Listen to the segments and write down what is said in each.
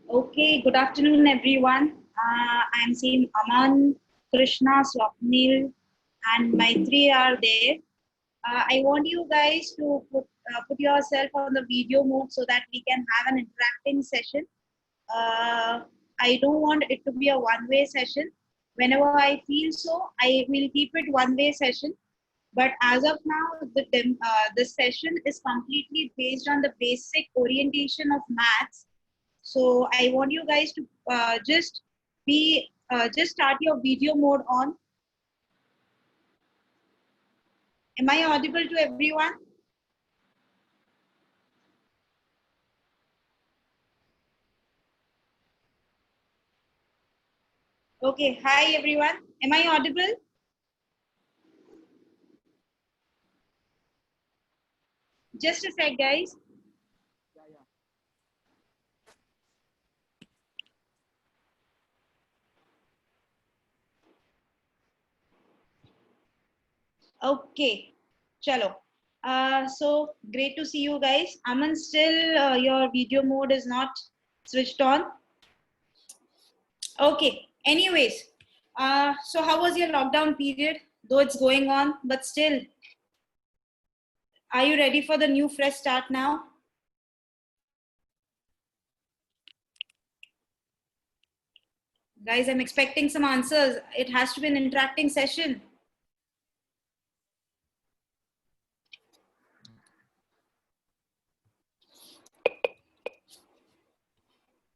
Okay, good afternoon, everyone. I'm seeing Aman, Krishna, Swapnil, and Maitri are there. I want you guys to put yourself on the video mode so that we can have an interacting session. Uh, I don't want it to be a one-way session. Whenever I feel so, I will keep it one-way session. But as of now, the session is completely based on the basic orientation of maths. So I want you guys to just start your video mode on. Am I audible to everyone? Okay, hi everyone. Am I audible? Just a sec, guys. Okay, chalo. So great to see you guys. Aman, still your video mode is not switched on. Okay. Anyways, so how was your lockdown period? Though it's going on, but still, are you ready for the new fresh start now? Guys, I'm expecting some answers. It has to be an interacting session.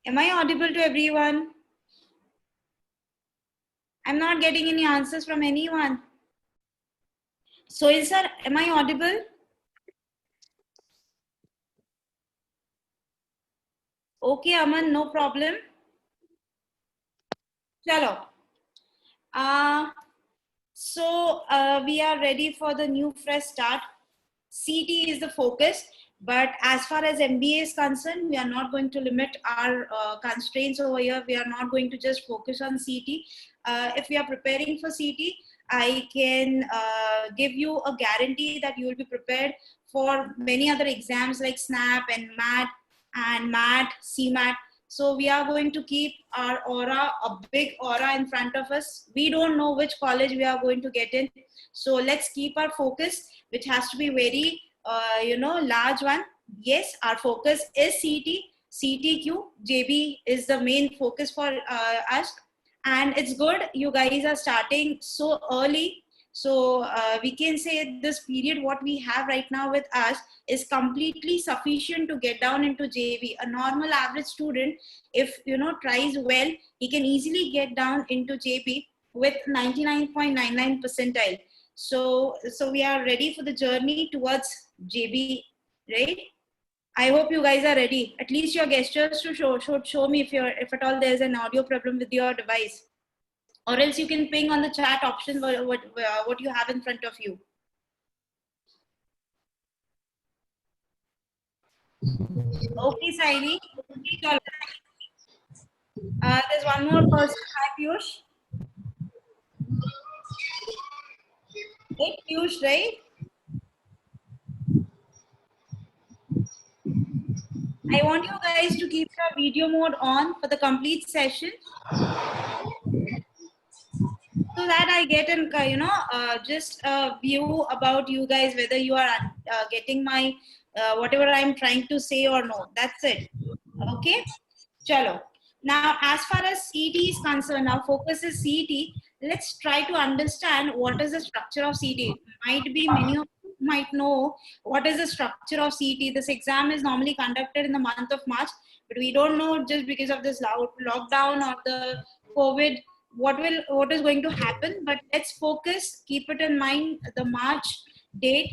Am I audible to everyone? I'm not getting any answers from anyone. Soil sir, am I audible? Okay, Aman, no problem. Chalo. So we are ready for the new fresh start. CT is the focus, but as far as MBA is concerned, we are not going to limit our constraints over here. We are not going to just focus on CT. If we are preparing for CT, I can give you a guarantee that you will be prepared for many other exams like SNAP and MAT, CMAT. So we are going to keep our aura, a big aura in front of us. We don't know which college we are going to get in. So let's keep our focus, which has to be very, large one. Yes, our focus is CT, CTQ, JB is the main focus for us. And it's good you guys are starting so early. So we can say this period, what we have right now with us, is completely sufficient to get down into JB. A normal average student, if tries well, he can easily get down into JB with 99.99 percentile. So we are ready for the journey towards JB, right? I hope you guys are ready. At least your gestures to should show me if at all there's an audio problem with your device, or else you can ping on the chat option what you have in front of you. Okay, Saini. There's one more person. Hi, Piyush. Hey, Piyush, right? I want you guys to keep your video mode on for the complete session, so that I get an just a view about you guys, whether you are getting my whatever I'm trying to say or no. That's it. Okay, chalo. Now, as far as CT is concerned, our focus is CT. Let's try to understand what is the structure of CT. Might be many of you might know what is the structure of CT. This exam is normally conducted in the month of March, but we don't know, just because of this lockdown or the COVID, what is going to happen. But let's focus, keep it in mind, the March date,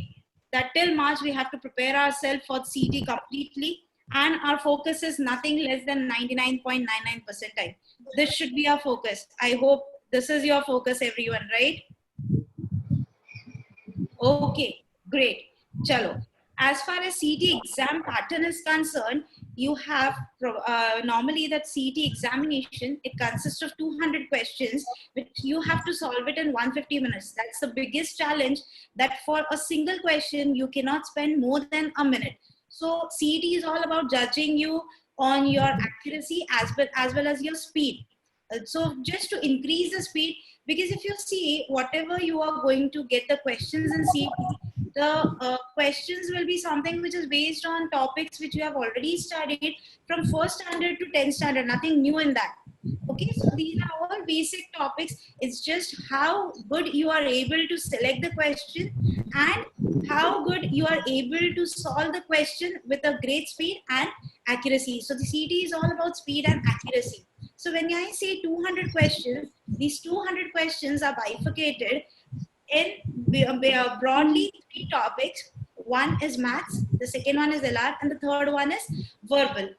that till March we have to prepare ourselves for CT completely, and our focus is nothing less than 99.99 percentile. This should be our focus. I hope this is your focus, everyone, right? Okay, great. Chalo. As far as CT exam pattern is concerned, you have normally that CT examination, it consists of 200 questions, which you have to solve it in 150 minutes. That's the biggest challenge, that for a single question, you cannot spend more than a minute. So CT is all about judging you on your accuracy as well as your speed. So just to increase the speed, because if you see whatever you are going to get the questions in CET, the questions will be something which is based on topics which you have already studied from first standard to 10th standard, nothing new in that. Okay, so these are all basic topics. It's just how good you are able to select the question and how good you are able to solve the question with a great speed and accuracy. So the CET is all about speed and accuracy. So when I say 200 questions, these 200 questions are bifurcated in broadly 3 topics. One is maths, the second one is LR, and the third one is verbal.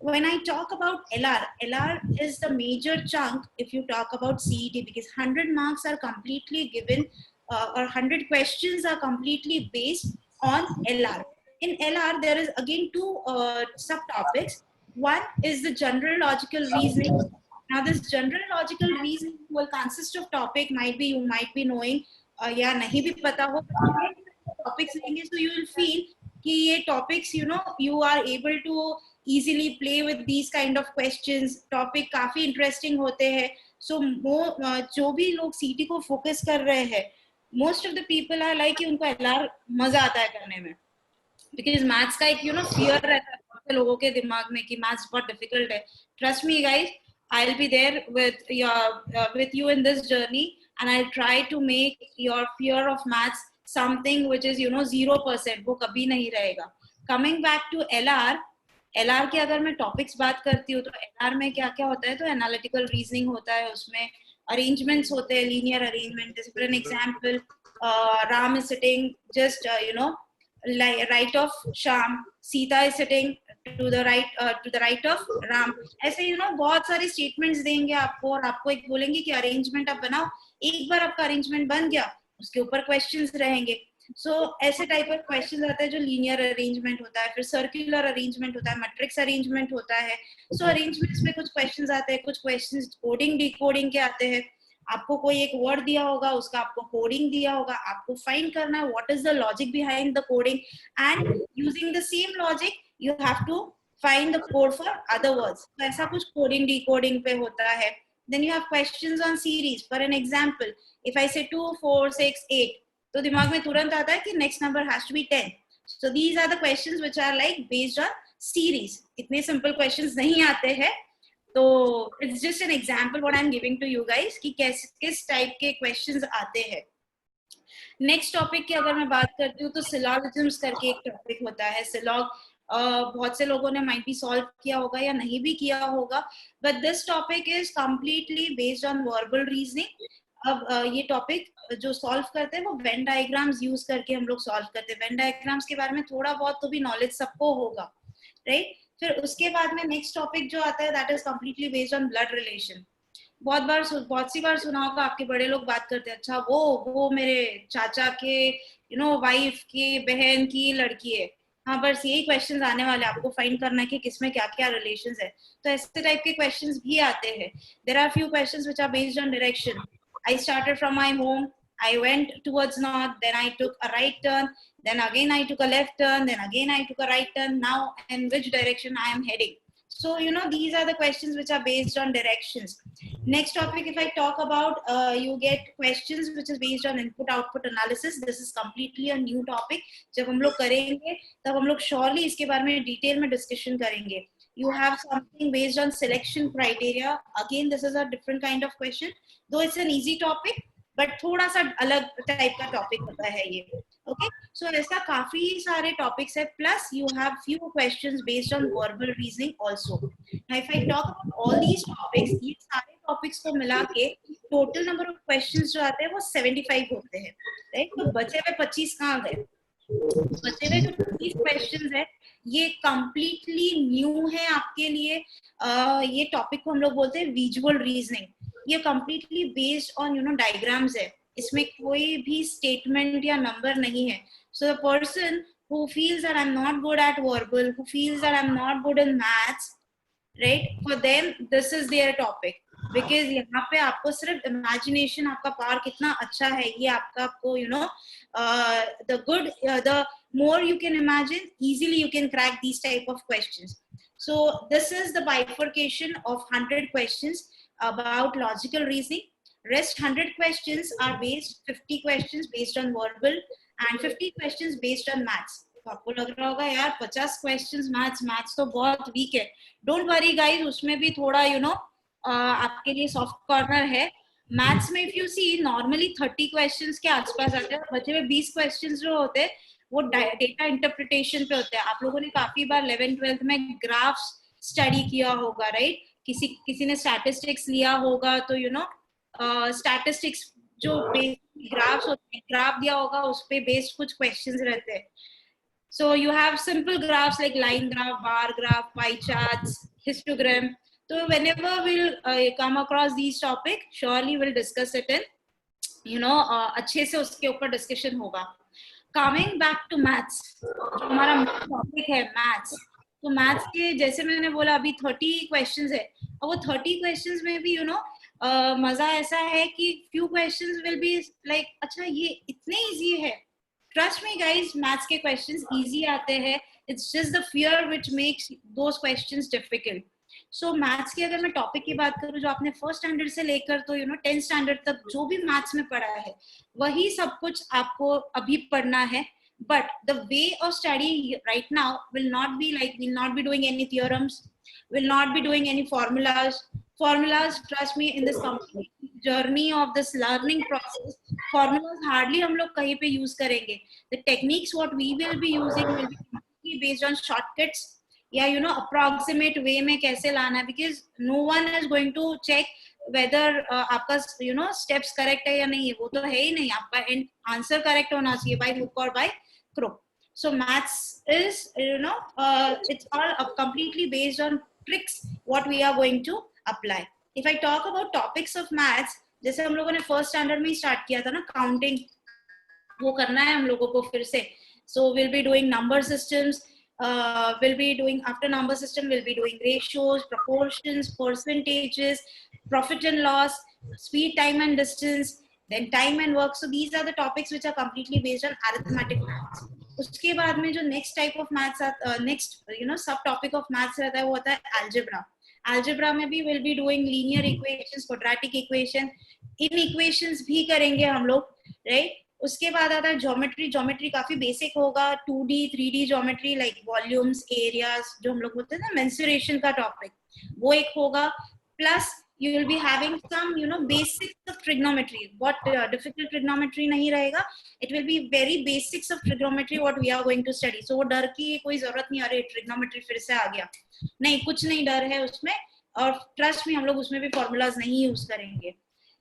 When I talk about LR is the major chunk if you talk about CET, because 100 marks are completely given, or 100 questions are completely based on LR. In LR, there is again 2 subtopics. One is the general logical reasoning. Now, this general logical reasoning will consist of topic, you might be knowing या नहीं भी पता हो, topics लेंगे so you will feel कि ये topics you are able to easily play with these kind of questions. Topic काफी interesting होते हैं. So जो भी लोग सीटी को फोकस कर रहे हैं, most of the people are like कि उनको एलआर मजा आता है करने में, because मैथ्स का एक फियर रहता है बहुत से लोगों के दिमाग में कि मैथ्स बहुत डिफिकल्ट है. Trust me guys, I'll be there with you in this journey, and I'll try to make your fear of maths something which is 0%. वो कभी नहीं रहेगा. Coming back to LR के अगर मैं टॉपिक्स बात करती हूँ तो LR में क्या क्या होता है, तो एनालिटिकल रीजनिंग होता है, उसमें अरेंजमेंट्स होते हैं, लीनियर अरेंजमेंट. जैसे for an example, Ram is sitting just right of Sham, Sita is sitting to the right of Ram. ऐसे बहुत सारे स्टेटमेंट्स देंगे आपको और आपको एक बोलेंगे कि अरेंजमेंट आप बनाओ. एक बार आपका अरेंजमेंट बन गया, उसके ऊपर क्वेश्चंस रहेंगे. सो ऐसे टाइप ऑफ क्वेश्चंस आते हैं जो लीनियर अरेंजमेंट होता है, फिर सर्कुलर अरेंजमेंट होता है, मैट्रिक्स अरेंजमेंट होता है. सो अरेंजमेंट्स में कुछ क्वेश्चंस आते हैं, कुछ क्वेश्चंस कोडिंग डिकोडिंग के आते हैं. आपको कोई एक वर्ड दिया होगा, उसका आपको कोडिंग दिया होगा, आपको फाइंड करना है what is the logic behind the coding, and using the same logic you have to find the code for other words. तो ऐसा कुछ कोडिंग डिकोडिंग पे होता है. Then you have questions on series. For an example, if I say 2 4 6 8, तो दिमाग में तुरंत आता है कि next number has to be 10. So these are the questions which are like based on series. इतने सिंपल क्वेश्चंस नहीं आते हैं, तो it's just an example what I am giving to you guys कि किस टाइप के क्वेश्चंस आते हैं. नेक्स्ट टॉपिक की अगर मैं बात करती हूँ तो सिलॉजिज्म्स करके एक टॉपिक होता है. सिलॉग बहुत से लोगों ने माइट बी सॉल्व किया होगा या नहीं भी किया होगा, but this topic is completely based on verbal reasoning. अब ये टॉपिक जो सॉल्व करते हैं वो वेन डायग्राम्स यूज करके हम लोग सॉल्व करते हैं. वेन डायग्राम्स के बारे में थोड़ा बहुत तो भी नॉलेज सबको होगा, राइट? फिर उसके बाद में नेक्स्ट टॉपिक जो आता है that is completely based on blood relation. बहुत सी बार सुना होगा, आपके बड़े लोग बात करते हैं, अच्छा वो मेरे चाचा के वाइफ की बहन की लड़की है. हाँ, बस यही क्वेश्चंस आने वाले, आपको फाइंड करना है कि किसमें क्या क्या रिलेशंस है. तो ऐसे टाइप के क्वेश्चंस भी आते हैं. There are few questions which are based on direction. I started from my home, I went towards north, then I took a right turn, then again I took a left turn, then again I took a right turn. Now in which direction I am heading? So these are the questions which are based on directions. Next topic, if I talk about, you get questions which is based on input output analysis. This is completely a new topic. जब हम लोग करेंगे तब हम लोग surely इसके बारे में डिटेल में डिस्कशन करेंगे. You have something based on selection criteria. Again, this is a different kind of question, though it's an easy topic, but थोड़ा सा अलग टाइप का टॉपिक होता है ये. Okay, so ऐसा काफी सारे टॉपिक्स है. Plus you have few questions based on verbal reasoning also. Now if I talk about all these topics, ये सारे टॉपिक्स को मिला के टोटल नंबर ऑफ क्वेश्चंस जो आते हैं वो 75 होते हैं, राइट? तो बचे हुए 25 कहाँ गए? बचे हुए जो 25 क्वेश्चंस है ये कंप्लीटली न्यू है आपके लिए. ये टॉपिक को हम लोग बोलते हैं विजुअल रीजनिंग. ये कंप्लीटली बेस्ड ऑन डायग्राम्स है, इसमें कोई भी स्टेटमेंट या नंबर नहीं है. So the person who feels that I'm not good at verbal, who feels that I'm not good in maths, right, for them this is their topic. Because यहाँ पे आपको सिर्फ इमेजिनेशन, आपका पावर कितना अच्छा है ये आपको the more you can imagine, easily you can crack these type of questions. So this is the bifurcation of 100 questions about logical reasoning. Rest 100 questions are based, 50 questions based on verbal and 50 questions based on maths. तो आपको लग रहा होगा यार 50 questions maths तो बहुत weak है. Don't worry guys, उसमें भी थोड़ा आपके लिए soft corner है. मैथ्स में if you see normally 30 questions के आसपास आते हैं, बचे हुए 20 questions जो होते हैं वो डेटा इंटरप्रिटेशन पे होते हैं. आप लोगों ने काफी बार 11th-12th में ग्राफ्स स्टडी किया होगा, राइट? किसी ने स्टैटिस्टिक्स लिया होगा तो स्टैटिस्टिक्स जो ग्राफ्स होते हैं, ग्राफ दिया होगा उस पे बेस्ड कुछ क्वेश्चंस रहते हैं. So you have simple graphs like line graph, bar graph, pie charts, histogram. So whenever we'll come across these topics, surely we'll discuss it in अच्छे से उसके ऊपर डिस्कशन होगा. Coming back to maths, हमारा topic है maths. तो maths के जैसे मैंने बोला अभी 30 questions है. और वो 30 questions में भी मजा ऐसा है कि few questions will be like अच्छा ये इतने easy है. Trust me guys, maths के questions easy आते हैं. It's just the fear which makes those questions difficult. So maths की अगर मैं टॉपिक की बात करूँ जो आपने फर्स्ट स्टैंडर्ड से लेकर तो 10th स्टैंडर्ड तक जो भी मैथ्स में पढ़ा है वही सब कुछ आपको अभी पढ़ना है. But the way of study right now will not be doing any theorems, will not be doing any formulas. Trust me, in this complete journey of this learning process, formulas hardly हम लोग कहीं पे use करेंगे. The techniques what we will be using will be based on shortcuts या approximate way में कैसे लाना है, because no one is going to check whether आपका steps correct है या नहीं है. वो तो है ही नहीं. आपका answer correct होना चाहिए by hook or by crook. So maths is it's all completely based on tricks what we are going to apply. If I talk about topics of maths, जैसे हम लोगों ने फर्स्ट स्टैंडर्ड में ही start किया था ना, काउंटिंग वो करना है हम लोगों को फिर से. So we'll be doing number systems, we'll be doing after number system we'll be doing ratios, proportions, percentages, profit and loss, speed, time and distance, then time and work. So these are the topics which are completely based on arithmetic maths. उसके बाद में जो next type of maths next sub topic of maths रहता है वो होता है algebra. Algebra में भी will be doing linear equations, quadratic equation, inequations भी करेंगे हम लोग, right? उसके बाद आता है ज्योमेट्री काफी बेसिक होगा. 2D 3D geometry like volumes, areas जो हम लोग बोलते हैं ना, मेंसुरेशन का टॉपिक वो एक होगा. Plus you will be having some basics of trigonometry. What difficult trigonometry नहीं रहेगा. It will be very basics of trigonometry what we are going to study. So वो डर की कोई जरूरत नहीं. अरे trigonometry फिर से आ गया, नहीं, कुछ नहीं डर है उसमें. और ट्रस्ट में हम लोग उसमें भी फॉर्मूलाज नहीं यूज करेंगे.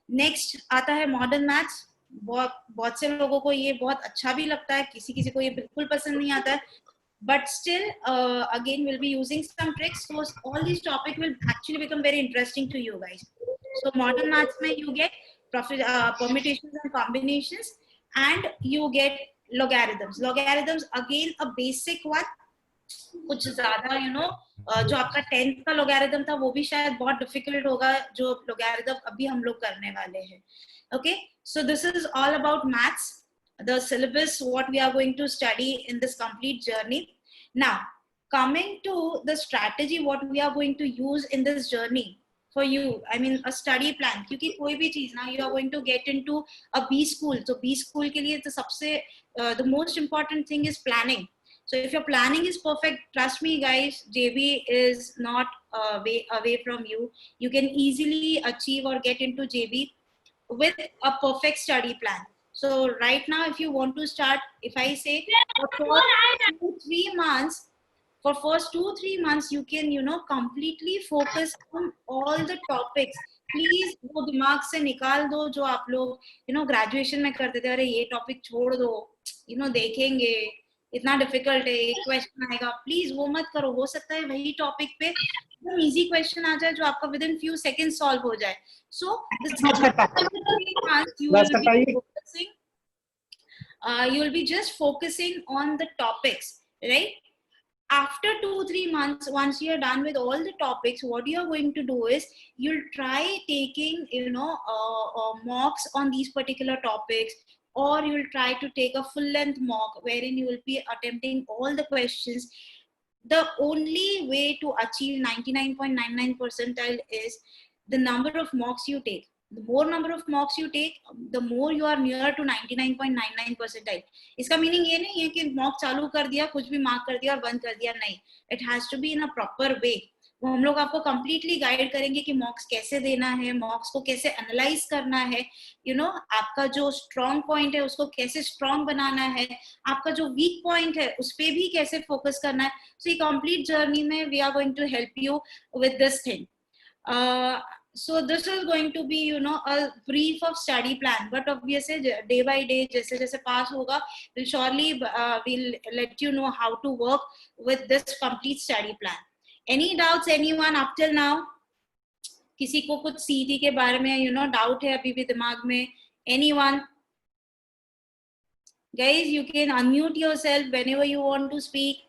नेक्स्ट आता है मॉडर्न मैथ्स. बहुत से लोगों को ये बहुत अच्छा भी लगता है, किसी को ये बिल्कुल पसंद नहीं आता है. But still, again, we'll be using some tricks. So all these topics will actually become very interesting to you guys. So modern maths में you get permutations and combinations, and you get logarithms. Logarithms again a basic one. कुछ ज्यादा जो आपका 10th का logarithm था वो भी शायद बहुत difficult होगा जो logarithm अभी हम लोग करने वाले हैं. Okay, so this is all about maths, the syllabus what we are going to study in this complete journey. Now coming to the strategy what we are going to use in this journey for you, I mean a study plan. क्योंकि कोई भी चीज ना you are going to get into a B school, so B school के लिए तो सबसे the most important thing is planning. So if your planning is perfect, trust me guys, JB is not way away from you. You can easily achieve or get into JB with a perfect study plan. So right now, if you want to start, if I say for first 2-3 months, you can, completely focus on all the topics. Please वो दिमाग से निकाल दो जो आप लोग, graduation में करते थे, अरे ये topic छोड़ दो, देखेंगे, इतना डिफिकल्ट है, एक क्वेश्चन आएगा, प्लीज वो मत करो. हो सकता है वही टॉपिक पे एकदम इजी क्वेश्चन आ जाए जो आपका with in few second solve हो जाए. सो you will be just focusing on the topics, right? After 2-3 months, once you are done with all the topics, what you are going to do is you'll try taking mocks on these particular topics, or you will try to take a full length mock wherein you will be attempting all the questions. the only way to achieve 99.99 percentile is the number of mocks you take. The more number of mocks you take, the more you are near to 99.99 percentile. इसका meaning ये नहीं है कि mock चालू कर दिया, कुछ भी मार्क कर दिया और बंद कर दिया, नहीं. It has to be in a proper way. वो हम लोग आपको कंप्लीटली गाइड करेंगे कि मॉक्स कैसे देना है, मॉक्स को कैसे एनालाइज करना है, यू नो, आपका जो स्ट्रॉन्ग पॉइंट है उसको कैसे स्ट्रॉन्ग बनाना है, आपका जो वीक पॉइंट है उस पे भी कैसे फोकस करना है. सो ये कंप्लीट जर्नी में we are going to help you with this thing. So this is going to be, you know, a brief of study plan, but obviously day by day जैसे जैसे pass होगा, we'll surely we'll let you know how to work with this complete study plan. Any doubts anyone up till now? किसी को कुछ CET के बारे में, you know, doubt है अभी भी दिमाग में? Anyone? Guys, you can unmute yourself whenever you want to speak.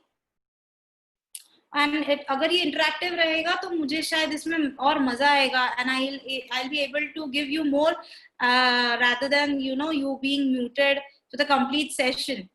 And अगर ये इंटरेक्टिव रहेगा तो मुझे शायद इसमें और मजा आएगा, and I'll be able to give you more rather than, you know, you being muted for the complete session.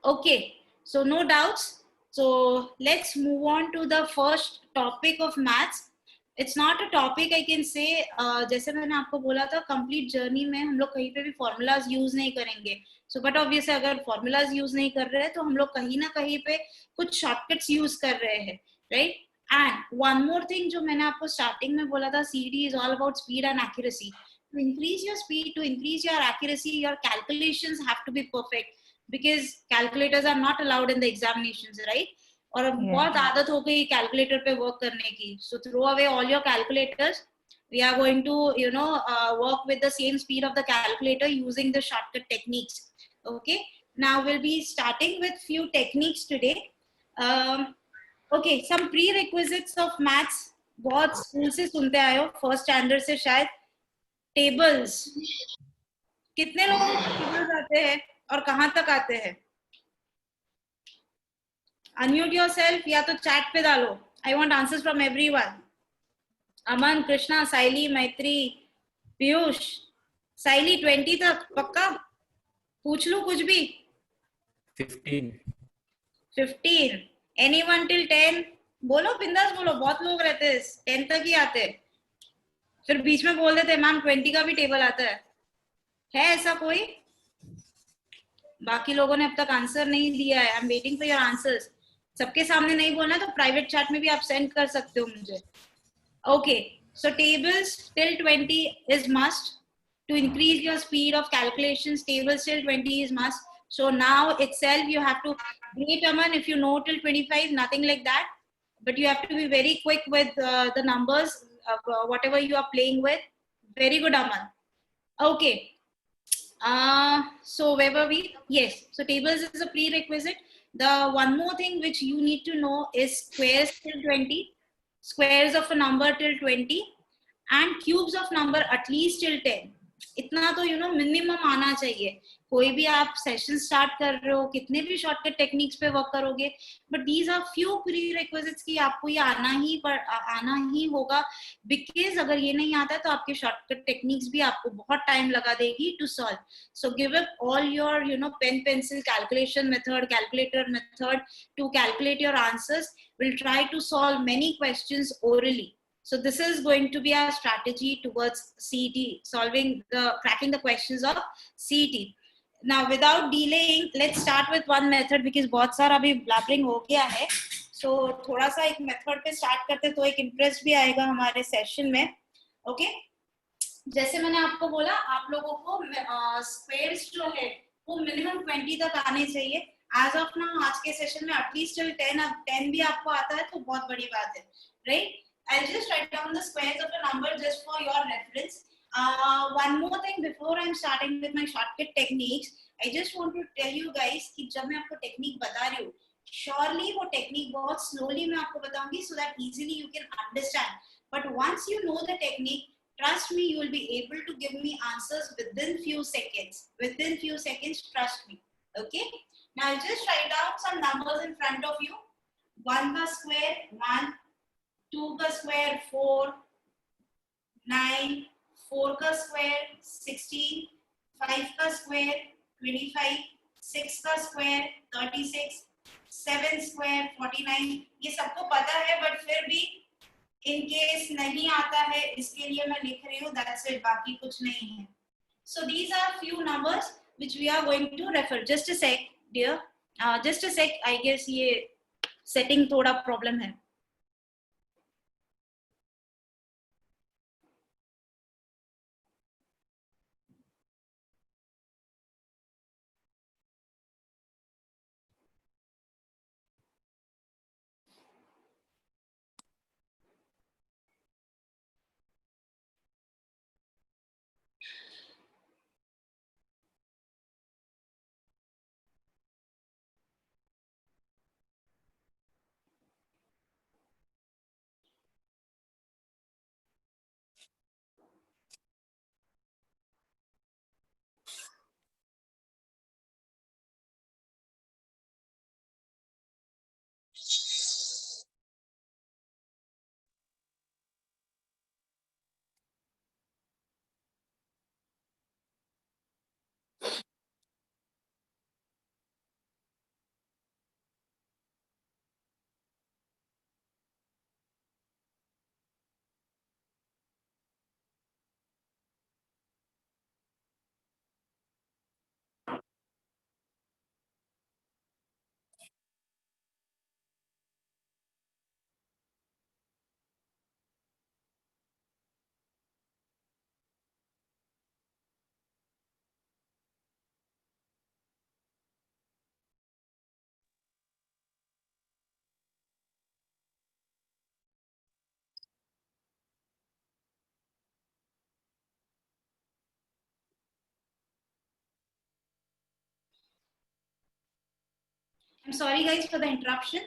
Okay, so no doubts. So let's move on to the first topic of maths. It's not a topic I can say, जैसे मैंने आपको बोला था complete journey में हम लोग कहीं पे भी formulas use नहीं करेंगे. So but obviously अगर formulas use नहीं कर रहे हैं तो हम लोग कहीं ना कहीं पे कुछ shortcuts use कर रहे हैं, right? And one more thing जो मैंने आपको starting में बोला था, CET is all about speed and accuracy. To increase your speed, to increase your accuracy, your calculations have to be perfect, because calculators are not allowed in the examinations, right? और अब बहुत आदत हो गई calculator पे work करने की. So throw away all your calculators. We are going to, you know, work with the same speed of the calculator using the shortcut techniques. Okay, now we'll be starting with few techniques today. Okay, some prerequisites of maths. बहुत school से सुनते आए हो, first standard से शायद. Tables, कितने लोगों को टेबल्स आते हैं और कहाँ तक आते हैं? Unmute yourself या तो चैट पे डालो. I want answers from everyone. अमन, कृष्णा, साइली, मैत्री, पीयूष. साइली 20 तक पक्का? पूछ लूं कुछ भी? 15. Anyone till 10? बोलो बिंदास बोलो, बहुत लोग रहते हैं 10 तक ही आते हैं. फिर बीच में बोल देते मैम 20 का भी टेबल आता है ऐसा कोई? बाकी लोगों ने अब तक आंसर नहीं दिया है. I am waiting for your answers. सबके सामने नहीं बोलना तो प्राइवेट चैट में भी आप सेंड कर सकते हो मुझे. Okay, so tables till 20 is must to increase your speed of calculations. Tables till 20 is must. So now itself you have to, great Aman, if you know till 25, nothing like that, but you have to be very quick with the numbers of whatever you are playing with. Very good Aman. Okay, so where were we? Yes, so tables is a prerequisite. The one more thing which you need to know is squares till 20, squares of a number till 20, and cubes of number at least till 10. इतना तो, you know, minimum आना चाहिए. कोई भी आप session start कर रहे हो, कितने भी शॉर्टकट टेक्निक्स पे वर्क करोगे, बट दीज आर फ्यू प्रीरिक्विजिट्स की आपको ये आना ही होगा, बिकॉज अगर ये नहीं आता है तो आपके शॉर्टकट टेक्निक्स भी आपको बहुत टाइम लगा देगी to solve. So give up all your, you know, pen pencil calculation method, calculator method to calculate your answers. Will try to solve many questions orally. So this is going to be our strategy towards CET, cracking the questions of CET. Now without delaying, let's start with one method because बहुत सारा अभी blabbering हो गया है. So थोड़ा सा एक method पे start करते तो एक interest भी आएगा हमारे session में. Okay? जैसे मैंने आपको बोला, आप लोगों को squares जो है वो minimum 20 तक आने चाहिए. As of now आज के session में at least till 10, अब 10 भी आपको आता है तो बहुत बड़ी बात है, right? I'll just write down the squares of a number just for your reference. One more thing before I'm starting with my shortcut techniques, I just want to tell you guys कि जब मैं आपको technique बता रही हूँ, surely वो technique बहुत slowly मैं आपको बताऊंगी so that easily you can understand. But once you know the technique, trust me, you will be able to give me answers within few seconds. Within few seconds, trust me. Okay? Now I'll just write down some numbers in front of you. 1 का square 1. 2 का square 4, 9, 4 का square 16, 5 का square 25, 6 का square 36, 7 square 49, ये सबको पता है, but फिर भी इन केस नहीं आता है इसके लिए मैं लिख रही हूँ, दैट्स इट, बाकी कुछ नहीं है. So these are few numbers which we are going to refer. Just a sec, dear. Just a sec. I guess ये setting थोड़ा problem है. I'm sorry guys for the interruption.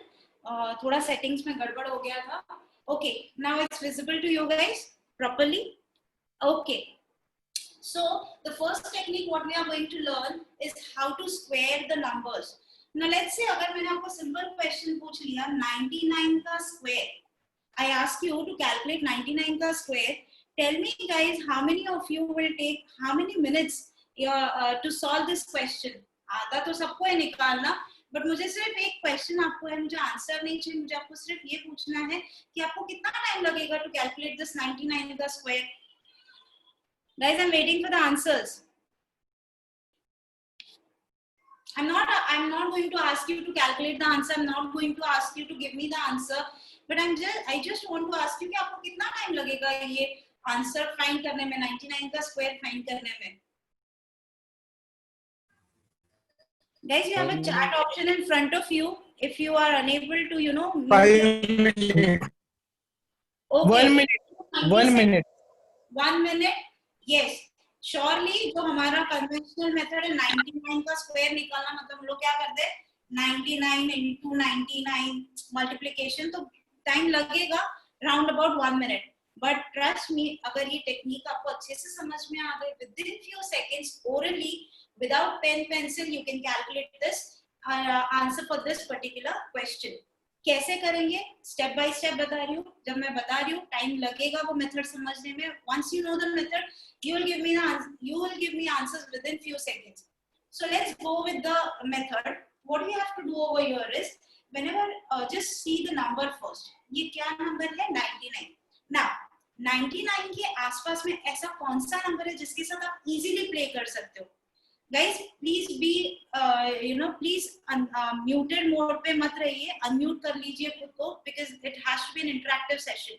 थोड़ा settings में गड़बड़ हो गया था. Okay, now it's visible to you guys properly. Okay. So the first technique what we are going to learn is how to square the numbers. Now let's say अगर मैंने आपको simple question पूछ लिया 99 का square. I ask you to calculate 99 का square. Tell me guys, how many of you will take how many minutes to solve this question? आधा तो सबको है निकालना, बट मुझे सिर्फ एक क्वेश्चन आपको है, मुझे आंसर नहीं चाहिए, मुझे आपको सिर्फ ये पूछना है कि आपको कितना टाइम लगेगा टू कैलकुलेट दिस 99 का square. Guys, I'm waiting for the answers. I'm not going to ask you to calculate the answer. I'm not going to ask you to give me the answer. But I just want to ask you कि आपको कितना time लगेगा ये answer find करने में, 99 का square find करने में. Guys, you have a chat option in front of you. If you are unable to, 5 minutes. Okay. 1 minute. 1 minute. 1 minute. Yes. Surely जो हमारा कन्वेंशनल मेथड है 99 का स्क्वायर निकालना, मतलब हम लोग क्या करते हैं 99 into 99 मल्टीप्लिकेशन, तो टाइम लगेगा round about 1 minute. But trust me, अगर ये टेक्निक आपको अच्छे से समझ में आ गई, within few seconds orally without pen pencil you can calculate this answer for this particular question. कैसे करेंगे स्टेप बाय स्टेप बता रही हूँ. जब मैं बता रही हूँ टाइम लगेगा वो मेथड समझने में. once you know the method, you will give me answers within few seconds. So let's go with the method. What we have to do over here is whenever just see the number first. ये क्या number है 99. Now 99 के आसपास में ऐसा कौन सा number है जिसके साथ आप इजीली प्ले कर सकते हो. Guys, please be please muted mode पे मत रहिए, unmute कर लीजिए खुद को, because it has to be an interactive session.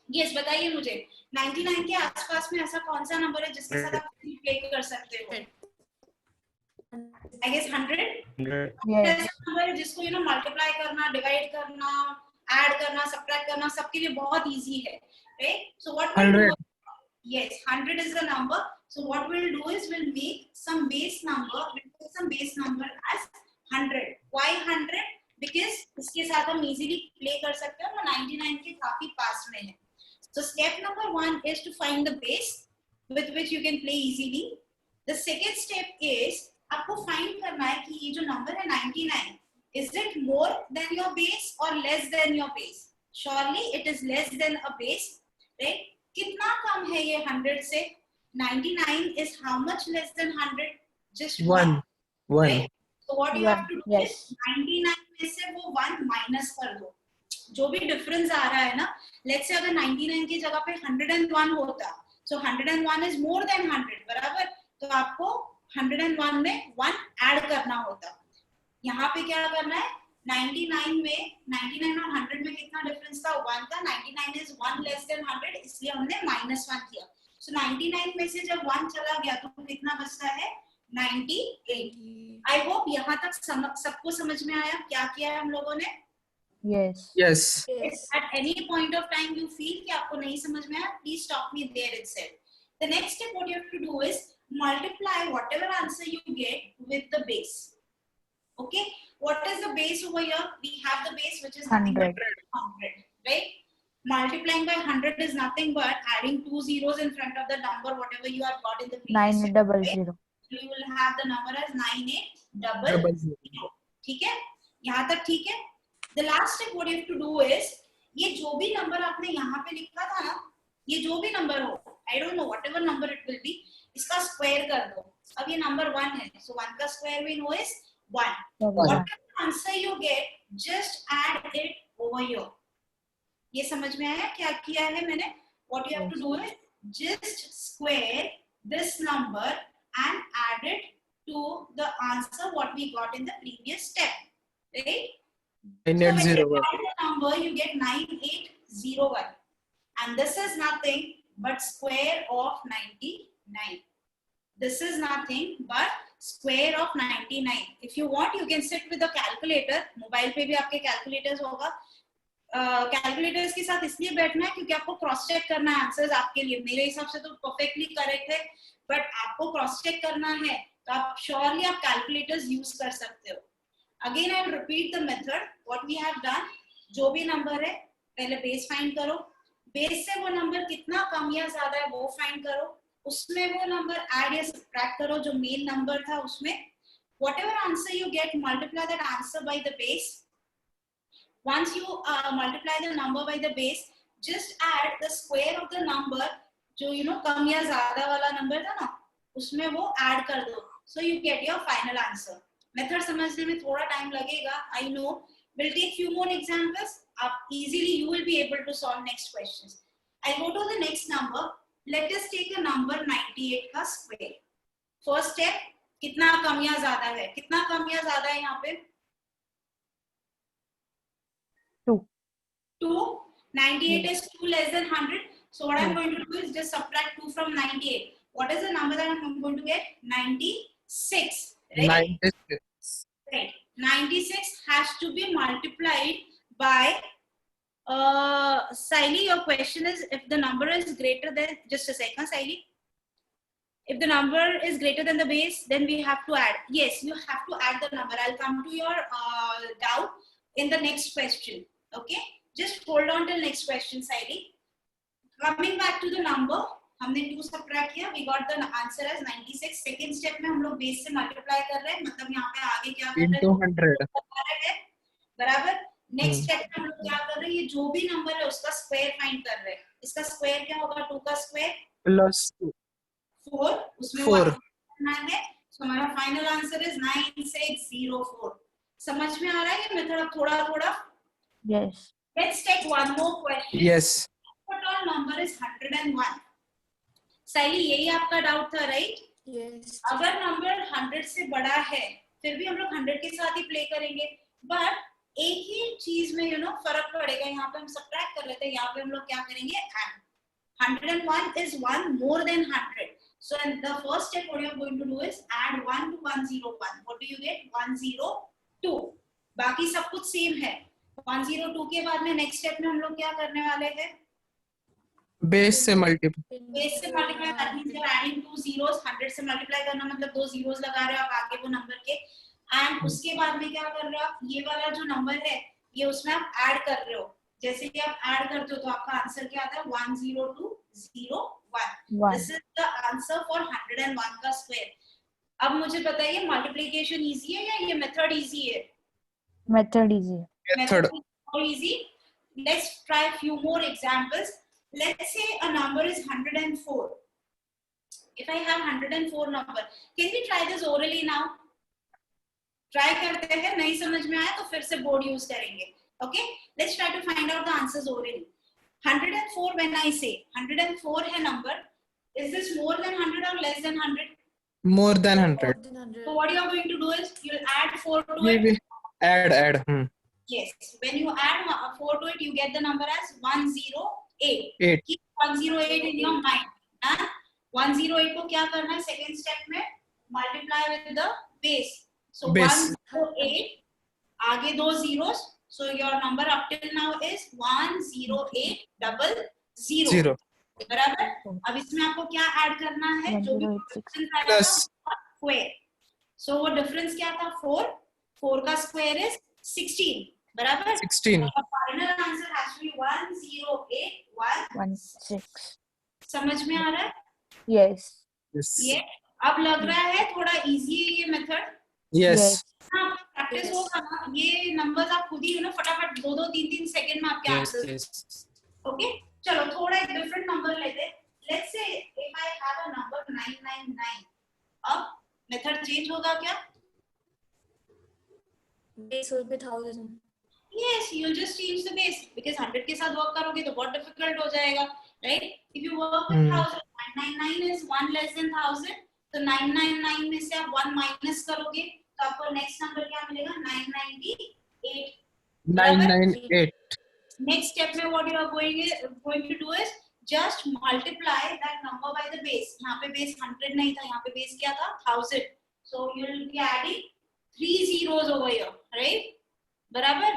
Yes, बताइए मुझे 99 के आसपास में ऐसा कौन सा नंबर है जिसके साथ आप प्ले कर सकते हो. I guess 100. ऐसा नंबर है जिसको मल्टीप्लाई करना, डिवाइड करना, ऐड करना, सब्ट्रैक्ट करना सबके लिए बहुत इजी है, right? So what we'll do, yes, 100 is the number. So what we'll do is we'll make some base number. We'll put some base number as 100. Why 100? Because इसके साथ हम easily play कर सकते हैं, 99 के काफी पास में है. So step number 1 is to find the base with which you can play easily. The second step is आपको find करना है कि ये जो number है 99, is it more than your base or less than your base? Surely it is less than a base, right? कितना कम है ये 100 से? 99 is how much less than 100? Just 1. Right? So what you have to do Yes. is 99 में से वो 1 minus कर दो, जो भी डिफरेंस आ रहा है ना, लेट्स से अगर 99 की जगह पे 101 होता, so 101 is more than 100, बराबर, तो आपको 101 में 1 ऐड करना होता। यहाँ पे क्या करना है, 99 में 99 और 100 में कितना डिफरेंस था, 1 था, 99 is 1 less than 100, इसलिए हमने -1 किया। So 99 में से जब 1 चला गया तो कितना बचता है, 98। आई होप यहाँ तक सबको समझ में आया क्या किया है हम लोगों ने। Yes. Yes. At any point of time you feel कि आपको नहीं समझ में आया, please stop me there itself. The next step what you have to do is multiply whatever answer you get with the base. Okay, what is the base over here? We have the base which is 100. 100, right? Multiplying by 100 is nothing but adding 2 zeros in front of the number whatever you have got in the previous step, 900. right? You will have the number as 9800. ठीक है, यहाँ तक ठीक है। The last step what you have to do is, ये जो भी number आपने यहाँ पे लिखा था ना, ये जो भी नंबर हो, I don't know whatever number it will be, इसका स्क्वायर कर दो। अब ये नंबर 1 है, so 1 का square we know is 1. Whatever answer you get, just add it over here. ये समझ में आया क्या किया है मैंने? What you have to do is just square this number and add it to the answer what we got in the previous step, right? So when you 9801. add the number, you get 9801, and this is nothing but square of 99. This is nothing but square of 99. If you want, you can sit with a calculator. Mobile पे भी आपके calculators होगा. Calculators के साथ इसलिए बैठना है क्योंकि आपको क्रॉस चेक करना है आंसर्स आपके लिए। मेरे हिसाब से तो परफेक्टली करेक्ट है, बट आपको क्रॉस चेक करना है तो आप श्योरली आप कैलकुलेटर्स यूज कर सकते हो। Again I will repeat the method what we have done. जो भी नंबर है पहले बेस फाइंड करो, बेस से वो नंबर कितना कम या ज्यादा है वो फाइंड करो, उसमें वो नंबर ऐड या सब्ट्रैक्ट करो जो मेन नंबर था उसमें। Whatever answer you gate, multiply that answer by the base. Once you multiply the number by the base, just add the square of the number जो कम या ज्यादा वाला नंबर था ना, उसमें वो ऐड कर दो, so you get your final answer. Method समझने में थोड़ा टाइम लगेगा, I know. We'll take few more examples. आप easily you will be able to solve next questions. I go to the next number. Let us take a number 98 का square. First step, कितना कम या ज्यादा है, कितना कम या ज्यादा है यहाँ पे? 2. 98 is 2 less than 100. So what I'm going to do is just subtract 2 from 98. What is the number that I'm going to get? 96. Right? 96. Right. 96 has to be multiplied by. Saili, your question is if the number is greater than. Just a second, Saili. If the number is greater than the base, then we have to add. Yes, you have to add the number. I'll come to your doubt in the next question. Okay. Just hold on till next question, Saili. Coming back to the number, हमने 2 subtract किया, we got the answer as 96. Second step में हम लोग base से multiply कर रहे हैं, मतलब यहाँ पे आगे क्या कर रहे हैं? बराबर. Next step में हम लोग क्या कर रहे हैं? ये जो भी number है उसका square find कर रहे हैं. इसका square क्या होगा? 2 का square Plus 2. 4. उसमें 4. करना है. So हमारा final answer is 9604. समझ में आ रहा है ये मेथड? अब थोड़ा-थोड़ा. Yes. Let's take one more question. Yes. What all number is 101? साइली यही आपका डाउट था, राइट? Yes. अगर नंबर 100 से बड़ा है फिर भी हम लोग 100 के साथ ही प्ले करेंगे, बट एक ही चीज में फर्क पड़ेगा। यहाँ पे हम सब्ट्रैक्ट कर लेते हैं, यहाँ पे हम लोग क्या करेंगे? Add. 101 is 1 more than 100. So in the first step what you are going to do is add 1 to 101. What do you get? 102. बाकी सब कुछ सेम है। 102 के बाद में नेक्स्ट स्टेप में हम लोग क्या करने वाले हैं? बेस से मल्टीप्लाई। बेस से multiply, that means you are adding 2 zeros. 100 से मल्टीप्लाई करना मतलब 2 zeros लगा रहे हो आप आगे वो नंबर के, एंड उसके बाद में क्या कर रहे हो आप? ये वाला जो नंबर है ये उसमें आप ऐड कर रहे हो। जैसे कि आप ऐड करते हो तो आपका आंसर क्या आता है? 10201. This is the answer for 101 का स्क्वायर। अब मुझे बताइए मल्टीप्लिकेशन इजी है या ये मेथड इजी है? Method easy. Method. More easy. Let's try a few more examples. Let's say a number is 104. If I have 104 number, can we try this orally now? Try करते हैं, नहीं समझ में आया तो फिर से बोर्ड यूज करेंगे. Okay, let's try to find out the answers orally. 104 when I say 104 है number, is this more than 100 or less than 100? More than More 100. than 100. So what you are going to do is you'll add 4 to We it. will add. Yes, when you add 4 to it, you get the number as 108. 8. Keep 108 in your mind. Huh? 108 को क्या करना है? Second step में multiply with the base. So Base. 108 आगे दो zeros. So your number up till now is 10800. 0. बराबर. अब इसमें आपको क्या ऐड करना है? जो भी 1086. difference आएगा Plus. square. So वो difference क्या था? 4. 4 का square is 16. बराबर. 16. The final answer has to be 10816. 16. समझ में आ रहा है? Yes. Yes. ये अब लग रहा है थोड़ा इजी है ये मेथड. Yes. प्रैक्टिस होगा ना, ये नंबर्स आप खुद ही फटाफट 2-2 3-3 सेकंड में आपके आंसर. ओके, चलो थोड़ा एक डिफरेंट नंबर लेते हैं. Let's say if I have a number 999. अब मेथड चेंज होगा क्या? Base will be 1000. Yes, you'll just change the base because 100 के साथ वर्क करोगे तो बहुत डिफिकल्ट हो जाएगा, right? If you work with 1000, 999 is 1 less than 1000, तो 999 में से आप 1 माइनस करोगे तो आपको नेक्स्ट नंबर क्या मिलेगा? 998. 998. Next step में what you are going to do is just multiply that number by the base. यहाँ पे base 100 नहीं था, यहाँ पे base क्या था? 1000. So you will be adding 3 zeros over here, right? बराबर.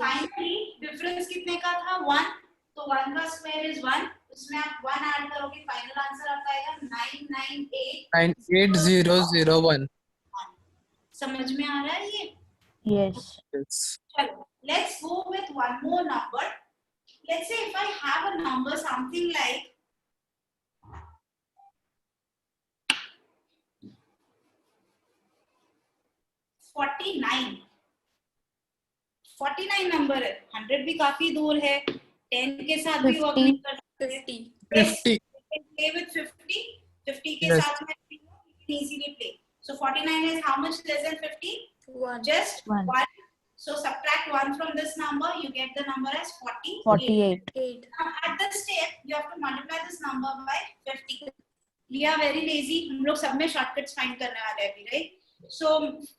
Finally difference कितने का था? 1. तो 1 का square is 1. उसमें आप 1 ऐड करोगे, फाइनल आंसर आपका आएगा 98001. समझ में आ रहा है ये? Yes. Yes. चलो, let's go with one more number. Let's say if I have a number something like 49. 49 number है. 100 भी काफी दूर है. 10 के साथ भी वर्क नहीं कर सकते. 50. 50. Play with 50. 50 के Yes. साथ में you can easily play. So 49 is how much less than 50? 1. Just 1. 1. So subtract 1 from this number, you get the number as 48. 48. 8. Now at this step, you have to multiply this number by 50. We are very lazy. हम लोग सब में shortcuts find करने वाले हैं अभी, right? So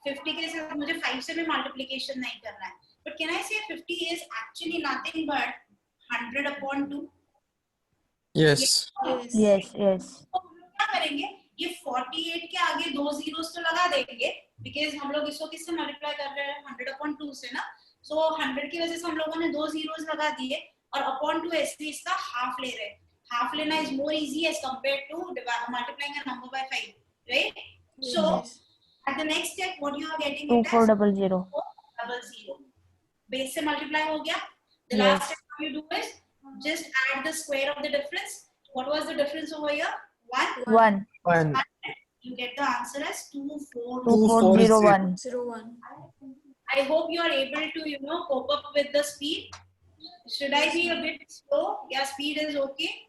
50 के साथ मुझे 5 से भी multiplication नहीं करना है. But can I say 50 is actually nothing but 100 upon 2? Yes. Yes. Yes. Yes. तो हम लोग क्या करेंगे? ये 48 के आगे 2 zeros तो लगा देंगे, because हम लोग इसको किससे multiply कर रहे हैं? 100 upon 2 से ना. So 100 की वजह से हम लोगों ने 2 zeros लगा दिए और upon 2 ऐसे इसका half ले रहे हैं. Half लेना is more easy as compared to multiplying a number by 5, right? So Yes. at the next step, what you are getting 2400. 400. Base से multiply हो गया. The Yes. last step you do is just add the square of the difference. What was the difference over here? 1. 1. 1. You get the answer as 2400. 2401. 01. I hope you are able to cope up with the speed. Should I be a bit slow? Yeah, speed is okay.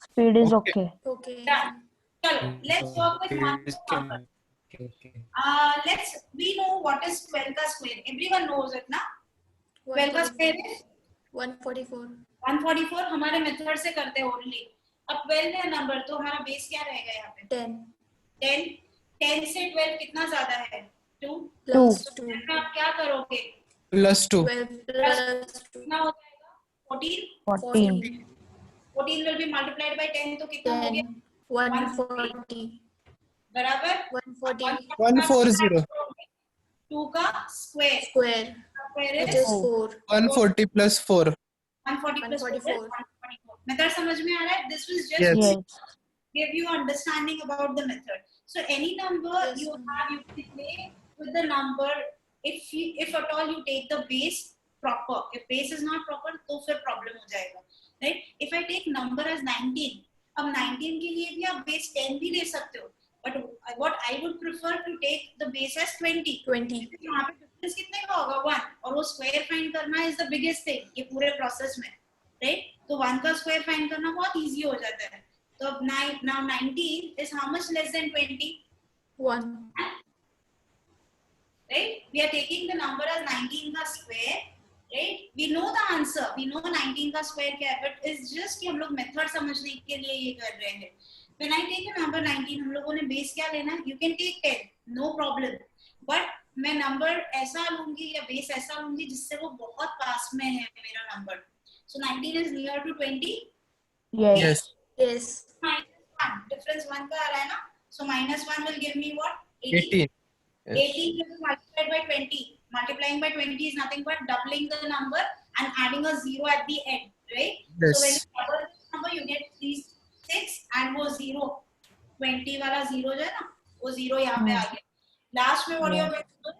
Speed is Okay. okay. Okay. Done. Chalo, let's work with one more number. We know what is 12 का square. Everyone knows it ना? 12 का square is 144. 144. हमारे method से करते हैं only. अब 12 है number तो हमारा बेस क्या रहेगा यहाँ पे? 10. 10. 10 से 12 कितना ज्यादा है? 2. Plus 2. इसमें आप क्या करोगे? Plus 2. 12 plus 2. कितना हो जाएगा? 14. 14. 14 will be multiplied by 10 तो कितना हो 10. गया? 140. बराबर. 140. 140. 2 का square. Square. Square Which is is 4. 140 plus 4. 140 plus 4 is 144. 144. Method समझ में आ रहा है? This was just Yes. Yes. give you understanding about the method. So any number Yes, you ma'am. have, you can play with the number. If at all you take the base proper. If base is not proper, तो फिर problem हो जाएगा. Right? If I take number as 19, अब 19 के लिए भी आप base 10 भी ले सकते हो. But what I would prefer to take the base as 20. 20. यहाँ पे difference कितने का होगा? 1. और वो square find करना is the biggest thing ये पूरे process में. Right? तो 1 का square find करना बहुत easy हो जाता है. So now 19 is how much less than 20? 1. right? We are taking the number as 19 का square, right? We know the answer, we know 19 का square क्या है, but it's just कि हम लोग method समझने के लिए ये कर रहे हैं. When I take a number 19, हम लोगों ने base क्या लेना है? You can take 10, no problem. But मैं number ऐसा लूँगी या base ऐसा लूँगी जिससे वो बहुत पास में है मेरा number. So 19 is near to 20. Yes. Yes. Yes. -1, difference 1 का आ रहा है ना? So -1 will give me what? 18. 18. Yes. 18 is multiplied by 20. Multiplying by 20 is nothing but doubling the number and adding a 0 at the end, right? Yes. So when you double this number, you get 36 and वो 0. 20 वाला 0 जो है ना, वो 0 यहाँ पे आ गया. Last में what you are going to do?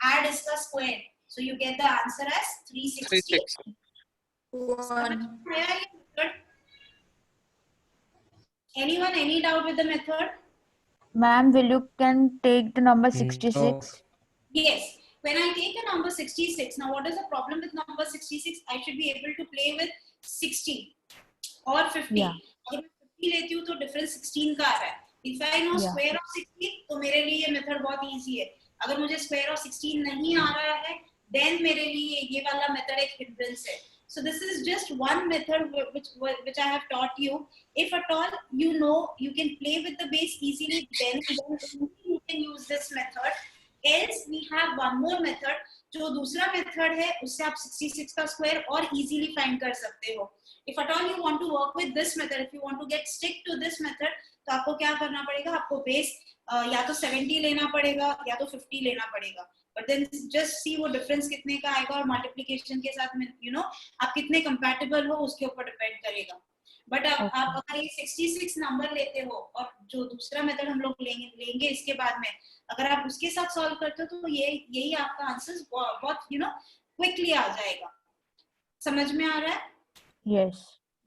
Add इसका square. So you get the answer as 360. 360. 1. Anyone, any doubt with the method? Ma'am, will you can take the number 66? Yes. When I take a number 66, now what is the problem with number 66? I should be able to play with 60 or 50. Yeah. अगर मैं 50 लेती हूँ तो difference 16 का आ रहा है. If I know Yeah. square of 16, तो मेरे लिए ये method बहुत easy है. अगर मुझे square of 16 नहीं आ रहा है, then मेरे लिए ये वाला method एक hindrance है. So this is just one method which I have taught you. If at all you know you can play with the base easily, then you can use this method. Else we have one more method. जो दूसरा method है उससे आप 66 का square और easily find कर सकते हो. If at all you want to work with this method, if you want to get stick to this method, तो आपको क्या करना पड़ेगा? आपको base या तो 70 लेना पड़ेगा या तो 50 लेना पड़ेगा. But then just see वो difference कितने का आएगा और multiplication के साथ में you know आप कितने compatible हो उसके ऊपर depend करेगा. But आप अगर ये 66 नंबर लेते हो और जो दूसरा मेथड हम लोग लेंगे इसके बाद में अगर आप उसके साथ सॉल्व करते हो तो यही आपका आंसर बहुत you know quickly आ जाएगा. समझ में आ रहा है? Yes.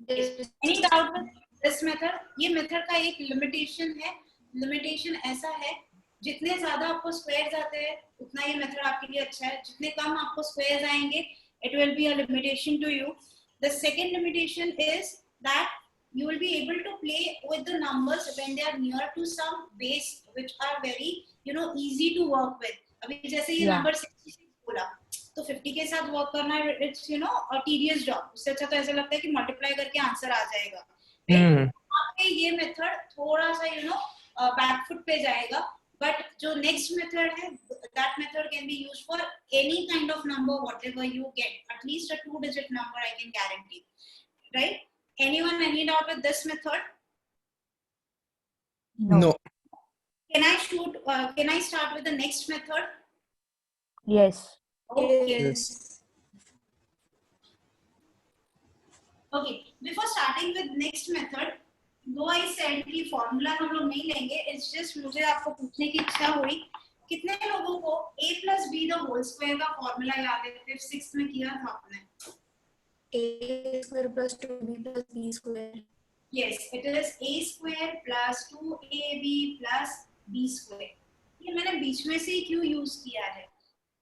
Any doubt with this method? ये मेथड का एक लिमिटेशन है. लिमिटेशन ऐसा है जितने ज्यादा आपको स्क्वायर्स आते हैं उतना ये मेथड आपके लिए अच्छा है. जितने कम आपको स्क्वायर्स आएंगे it will be a limitation to you. The second limitation is that you will be able to play with the numbers when they are near to some base which are very you know easy to work with. अभी जैसे ये number 66 बोला तो 50 के साथ work करना it's you know a tedious job. उससे अच्छा तो ऐसा लगता है कि मल्टीप्लाई करके आंसर आ जाएगा. आपके ये मेथड थोड़ा सा you know बैकफुट पे जाएगा. But जो next method है, that method can be used for any kind of number, whatever you get. At least a 2-digit number, I can guarantee. Right? Anyone any doubt with this method? No. Can I shoot? Can I start with the next method? Yes. Okay. Yes. Okay. Before starting with next method, though I said कि formula हम लोग नहीं लेंगे, it's just मुझे आपको पूछने की इच्छा हुई कितने लोगों को a plus b the whole square का formula याद है? 5th 6th में किया था आपने? A square plus 2b plus b square. Yes, it is a square plus 2ab plus b square. ये मैंने बीच में से ही क्यों यूज किया है?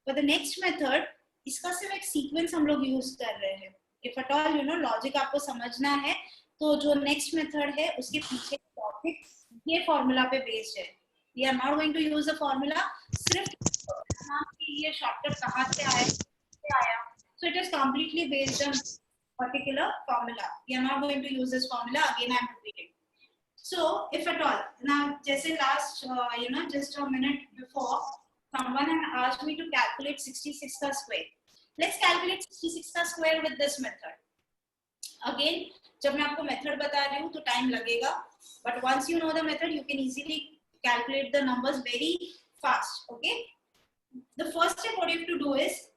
For the next method, इसका सिर्फ एक सीक्वेंस हम लोग यूज कर रहे हैं. If at all you know logic आपको समझना है तो जो नेक्स्ट मेथड है उसके पीछे टॉपिक ये फॉर्मूला पे बेस्ड है. We are not going to use the formula. सिर्फ ये शॉर्टकट कहाँ से आया? So it is completely based on particular formula. We are not going to use this formula again. I am repeating. So if at all now, जैसे last you know just a minute before someone had asked me to calculate 66 का square. Let's calculate 66 का square with this method. Again, जब मैं आपको method बता रही हूँ तो टाइम लगेगा, but once you know the method you can easily calculate the numbers very fast. Okay, the first step what you have to do is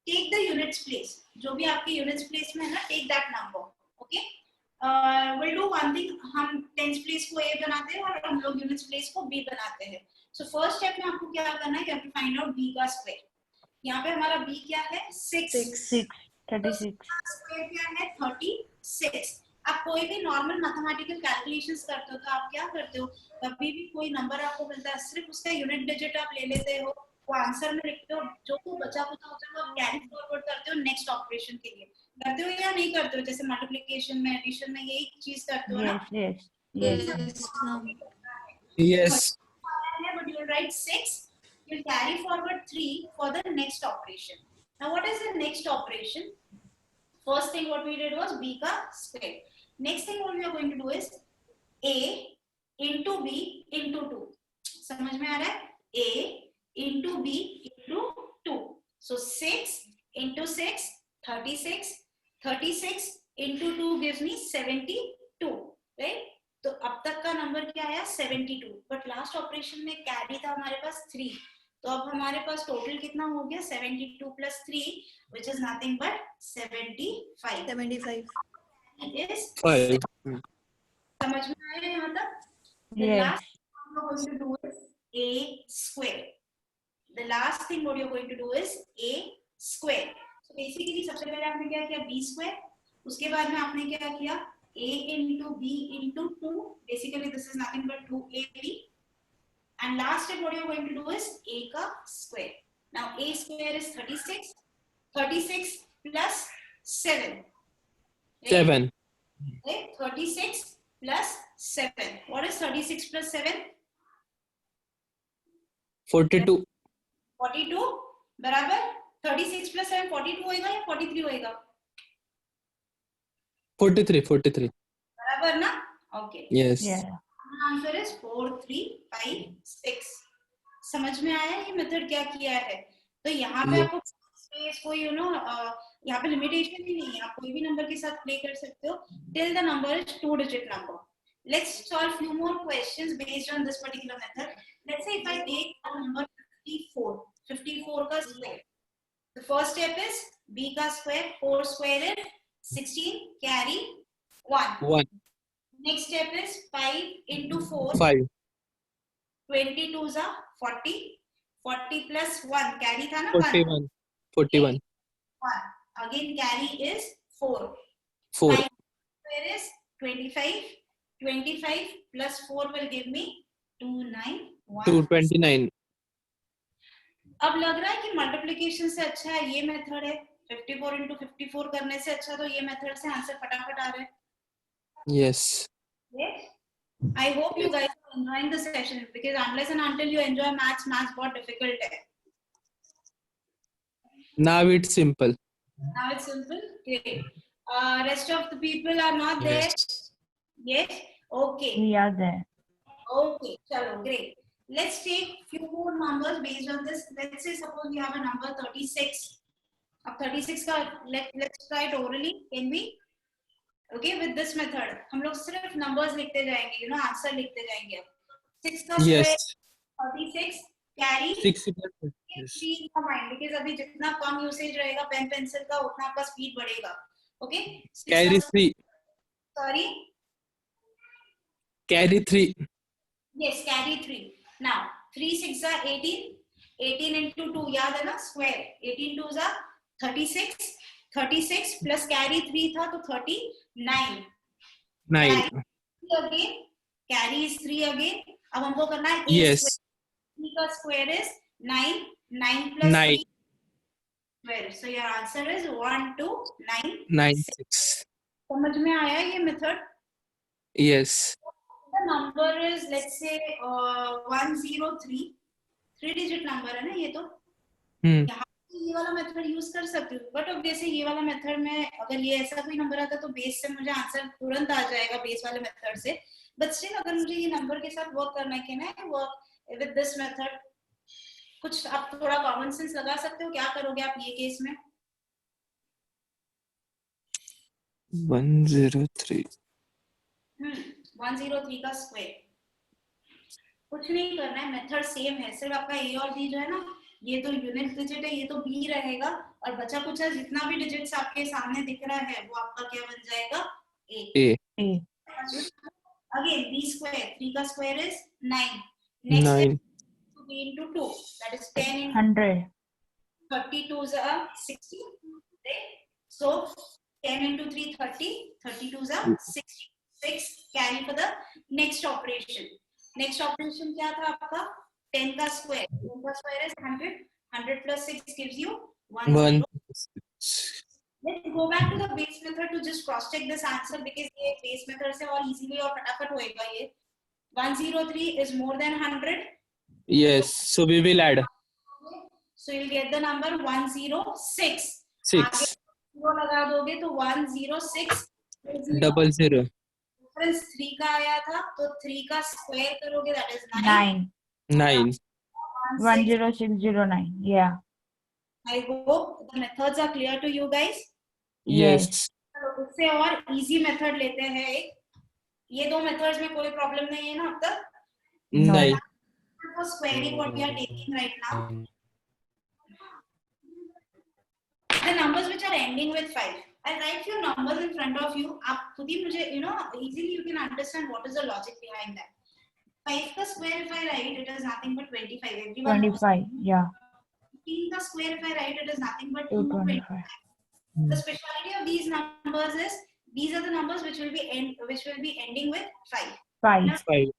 take the units place. जो भी आपके units place में है ना, take that number. Okay, we'll do one thing. हम tens place को a बनाते हैं और हम लोग units place को b बनाते हैं. So first step में आपको क्या करना है? You have to find out b का square. यहाँ पे हमारा b क्या है? 6. 36. स्क्वायर क्या है? 36. आप कोई भी नॉर्मल मैथमेटिकल कैलकुलेशंस करते हो तो आप क्या करते हो? कभी भी कोई नंबर आपको मिलता है सिर्फ उसका यूनिट डिजिट आप ले लेते हो, वो आंसर में लिखते हो, जो को बचा कुचा होता है वो आप कैरी फॉरवर्ड करते हो नेक्स्ट ऑपरेशन के लिए. करते हो या नहीं करते हो? जैसे मल्टीप्लिकेशन में, एडिशन में यही चीज करते हो ना? Yes. Yes. Yes. But you will write 6. we'll carry forward 3 for the next operation. Now, what is the next operation? First thing what we did was b ka square. Next thing what we are going to do is a into b into 2. समझ में आ रहा है? a into b into 2. So 6 into 6, 36. 36 into 2 gives me 72, right? तो अब तक का number क्या आया? 72. बट लास्ट ऑपरेशन में कैरी था हमारे पास 3. तो अब हमारे पास टोटल कितना हो गया? 72 plus 3, which is nothing but 75. 75. It is 5. समझ में आया यहाँ तक? The Yes. last thing we're going to do is a square. The last thing what you're going to do is a square. So basically सबसे पहले आपने क्या किया? b square. उसके बाद में आपने क्या किया? a into b into 2. Basically this is nothing but 2ab. And last step what you're going to do is a ka square. Now a square is 36. 36 plus 7. Right? 7. Okay, 36 plus 7. What is 36 plus 7? 42. 42 बराबर 36 plus 7 42 होएगा या 43 होएगा? 43. बराबर ना? Okay. Yes. Yeah. Answer is 4 3 5 6. समझ में आया ये मेथड क्या किया है? तो यहाँ पे Yeah. आपको स्पेस को यहाँ पे लिमिटेशन ही नहीं है, आप कोई भी नंबर के साथ प्ले कर सकते हो till the number is 2-digit number. Let's solve few more questions based on this particular method. Let's say if I take a number 54 का square. The first step is b का square. 4 square is 16. Carry 1. 1. Next step is 5 into 4. 5. 22 is 40. 40 plus 1. Carry था ना 41. 41. 1. Again carry is 4. 4. 5 square is 25. 25 plus 4 will give me 291. 229. अब लग रहा है कि multiplication से अच्छा है ये मेथड है. 54 into 54 करने से अच्छा तो ये मेथड से आंसर फटाफट आ रहा है. Yes. Yes. I hope you guys are enjoying the session because unless and until you enjoy maths बहुत difficult है. Now it's simple. Now it's simple. Great. Rest of the people are not there. Yes. Okay. We are there. Okay. Chalo, great. Let's take few more numbers based on this. Let's say suppose we have a number 36. Ab 36 ka let's try it orally. Can we? Okay, with this method हम लोग सिर्फ numbers लिखते जाएंगे, you know, answer लिखते जाएंगे. 6 का square Yes. 36 carry 6. Yes. speed का mind because अभी जितना कम usage रहेगा पेन पेंसिल का उतना आपका speed बढ़ेगा. Okay. Carry 3. Sorry. Carry 3. Yes, carry 3. Now 3 6 are 18. 18 into 2 याद है ना square. 18 2 are 36. 36 plus carry 3 था तो 39. 9. Again carry is 3 again. अब हमको करना है Yes. 3 का square is 9. 9 plus 9. 3 square. So your answer is 1 2 9. 9 6. समझ में आया ये method? Yes. The number is let's say 103. 3-digit number है ना ये तो. यहाँ ये वाला मेथड यूज कर सकती हूँ बट ऑब्वियसली ये वाला मेथड में अगर ये ऐसा कोई नंबर आता तो बेस से मुझे आंसर तुरंत आ जाएगा बेस वाले मेथड से. बट स्टिल अगर मुझे ये नंबर के साथ वर्क करना है कि ना वर्क विद दिस मेथड कुछ आप थोड़ा कॉमन सेंस लगा सकते हो. क्या करोगे आप ये केस में? 103. 103 का स्क्वायर. कुछ नहीं करना है, मेथड सेम है, सिर्फ आपका ए और बी जो है ना ये तो यूनिट डिजिट है, ये तो बी रहेगा और बचा कुछ जितना भी डिजिट्स आपके सामने दिख रहा है वो आपका क्या बन जाएगा? ए. Again B square. 3 का square is 9. 9. b into 2 that is 10 into 100. 32 is 60. Right? So 10 into 3 30. 32 is 60. 6 carry for the next operation. Next operation क्या था आपका? 10 का स्क्वायर. 10 का square is 100. 100 plus 6 gives you 1. Let's go back to the base method to just cross check this answer because ये base method से और easily और फटाफट होएगा ये. 103 is more than 100. Yes. So we will add. So you'll get the number 106. 6 0 लगा दोगे तो 106 00 डिफरेंस 3 का आया था तो 3 का स्क्वायर करोगे that is 9 9. 9 10609. Yeah. I hope the methods are clear to you guys. yes तो इससे और इजी मेथड लेते हैं एक ये दो मेथड्स में कोई प्रॉब्लम नहीं है ना अब तक नहीं for squaring what we are taking right now the numbers which are ending with 5 I'll write few numbers in front of you आप खुद ही मुझे easily you can understand what is the logic behind that 5 का square if I write it is nothing but 25 everyone knows 25. Yeah. 15 का square if I write it is nothing but 225. the speciality of these numbers is these are the numbers which will be ending with 5 5. 5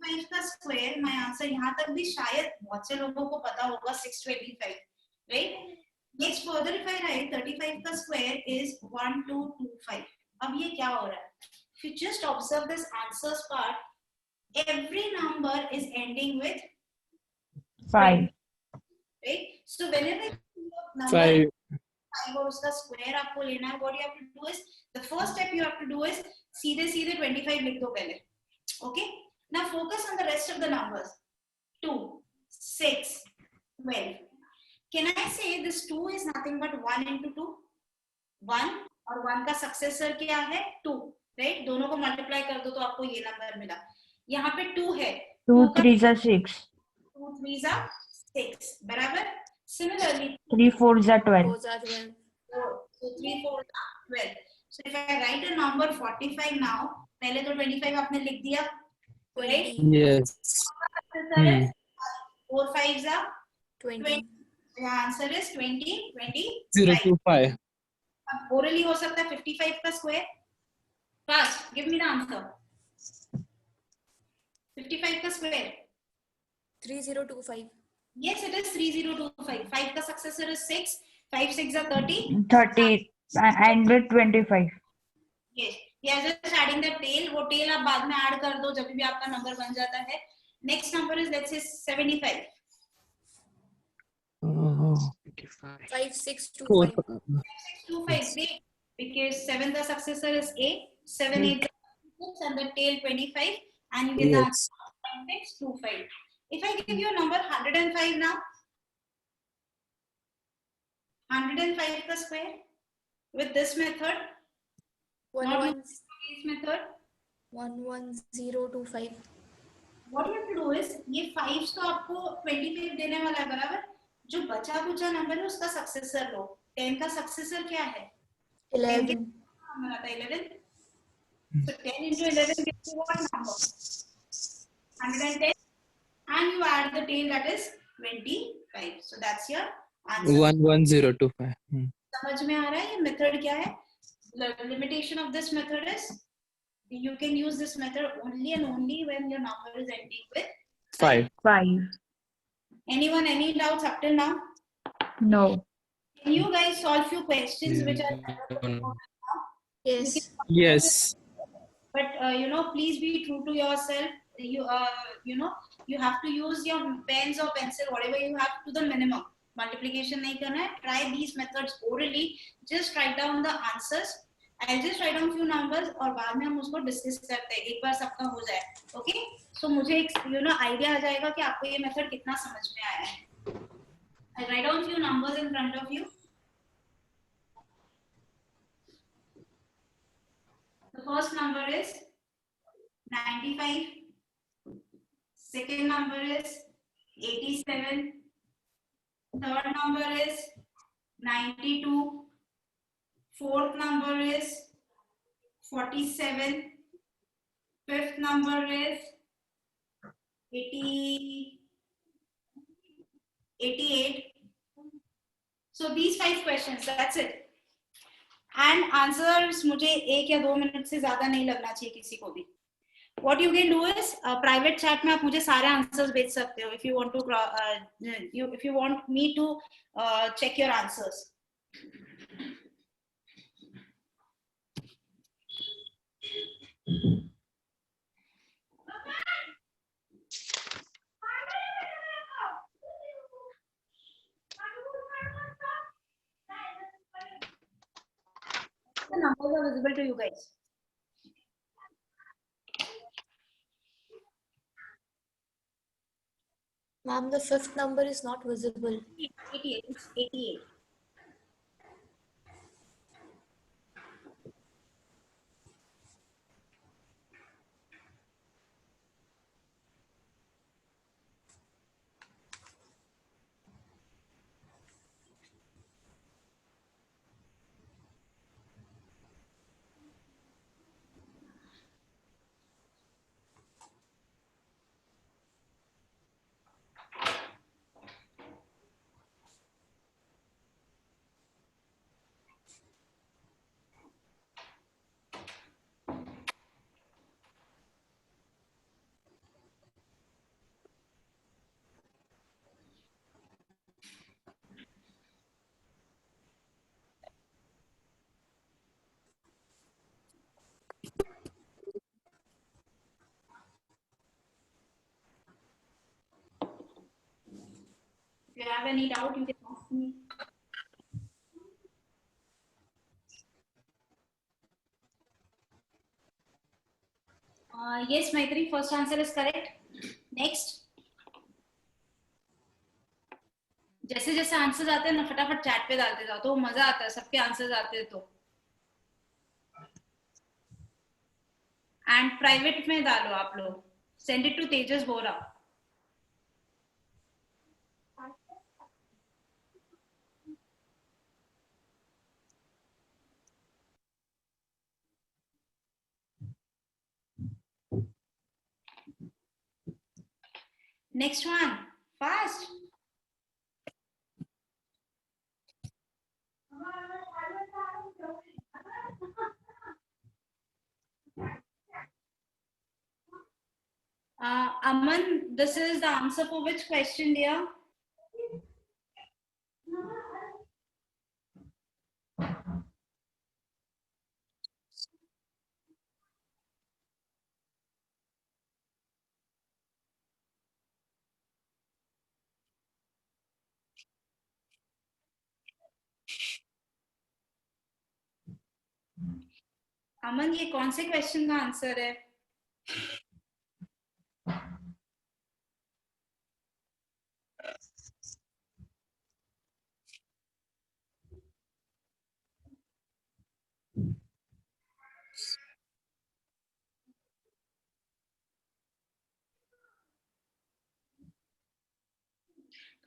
5 का square my answer यहाँ तक भी शायद बहुत से लोगों को पता होगा 625 right next further if I write 35 का स्क्वायर is 1225 अब ये क्या हो रहा है if you just observe this answers part every number is ending with 5. right so whenever number 5 5 और उसका स्क्वायर आपको लेना है what you have to do is the first step you have to do is सीधे 25 लिख दो पहले okay now focus on the rest of the numbers 2 6 12 can I say this 2 is nothing but 1 into 2 1 और 1 का successor क्या है 2 right दोनों को मल्टीप्लाई कर दो तो आपको ये नंबर मिला यहाँ पे 2 है 2 3s are 6. 2 3s are 6 बराबर similarly 3 4s are 12. Fours are 12. so 3 4 12 so if I write a number 45 now पहले तो 25 आपने लिख दिया right 20. yes 4 5s are 20. the answer is 20 0 25 to 5 अब orally हो सकता है 55 का square fast give me the answer 55 का स्क्वायर 3025. yes it is 3025 5 का successor is 6 5 6 are 30 30 and with 25. yes yeah just adding the tail वो tail आप बाद में ऐड कर दो जब भी आपका नंबर बन जाता है next number is let's say 75 5625. 625 great because 7 the successor is 8 7 8 6 and the tail 25 and you get the yes answer 625 if I give you a number 105 now 105 का square with this method not with this method 11025. what you have to do is ये 5 तो आपको 25 देने वाला है बराबर जो बचा कुचा नंबर है उसका सक्सेसर लो 10 का सक्सेसर क्या है 11. नंबर आता है 11 so 10 into 11 gives you what number 110 and you add the tail that is 25 so that's your answer 11025 समझ में आ रहा है ये मेथड क्या है limitation of this method is you can use this method only and only when your number is ending with 5 5. anyone any doubts up till now No. can you guys solve few questions which are Yes. yes but please be true to yourself you have to use your pens or pencil whatever you have to the minimum multiplication nahi karna hai try these methods orally just write down the answers I'll just write down few numbers और बाद में हम उसको discuss करते हैं एक बार सबका हो जाए ओके सो मुझे एक आइडिया आ जाएगा कि आपको ये मेथड कितना समझ में आया है I'll write down few numbers in front of you the first number is 95 second number is 87 third number is 92 fourth number is 47 fifth number is 88 so these 5 questions that's it and answers मुझे 1 या 2 minute से ज्यादा नहीं लगना चाहिए किसी को भी what you can do is private chat में आप मुझे सारे answers भेज सकते हो if you want to if you want me to check your answers the numbers are visible to you guys? Ma'am, the fifth number is not visible. 88. It's 88. If you have any doubt, you can ask me. Yes, Maitri, first answer is correct. Next. जैसे जैसे answers आते हैं ना फटाफट chat पे डालते जाओ तो मजा आता है सबके आंसर्स आते हैं तो एंड प्राइवेट में डालो आप लोग send it to Tejas Bora next one fast Aman, this is the answer for which question, dear? Aman ये कौन से क्वेश्चन का आंसर है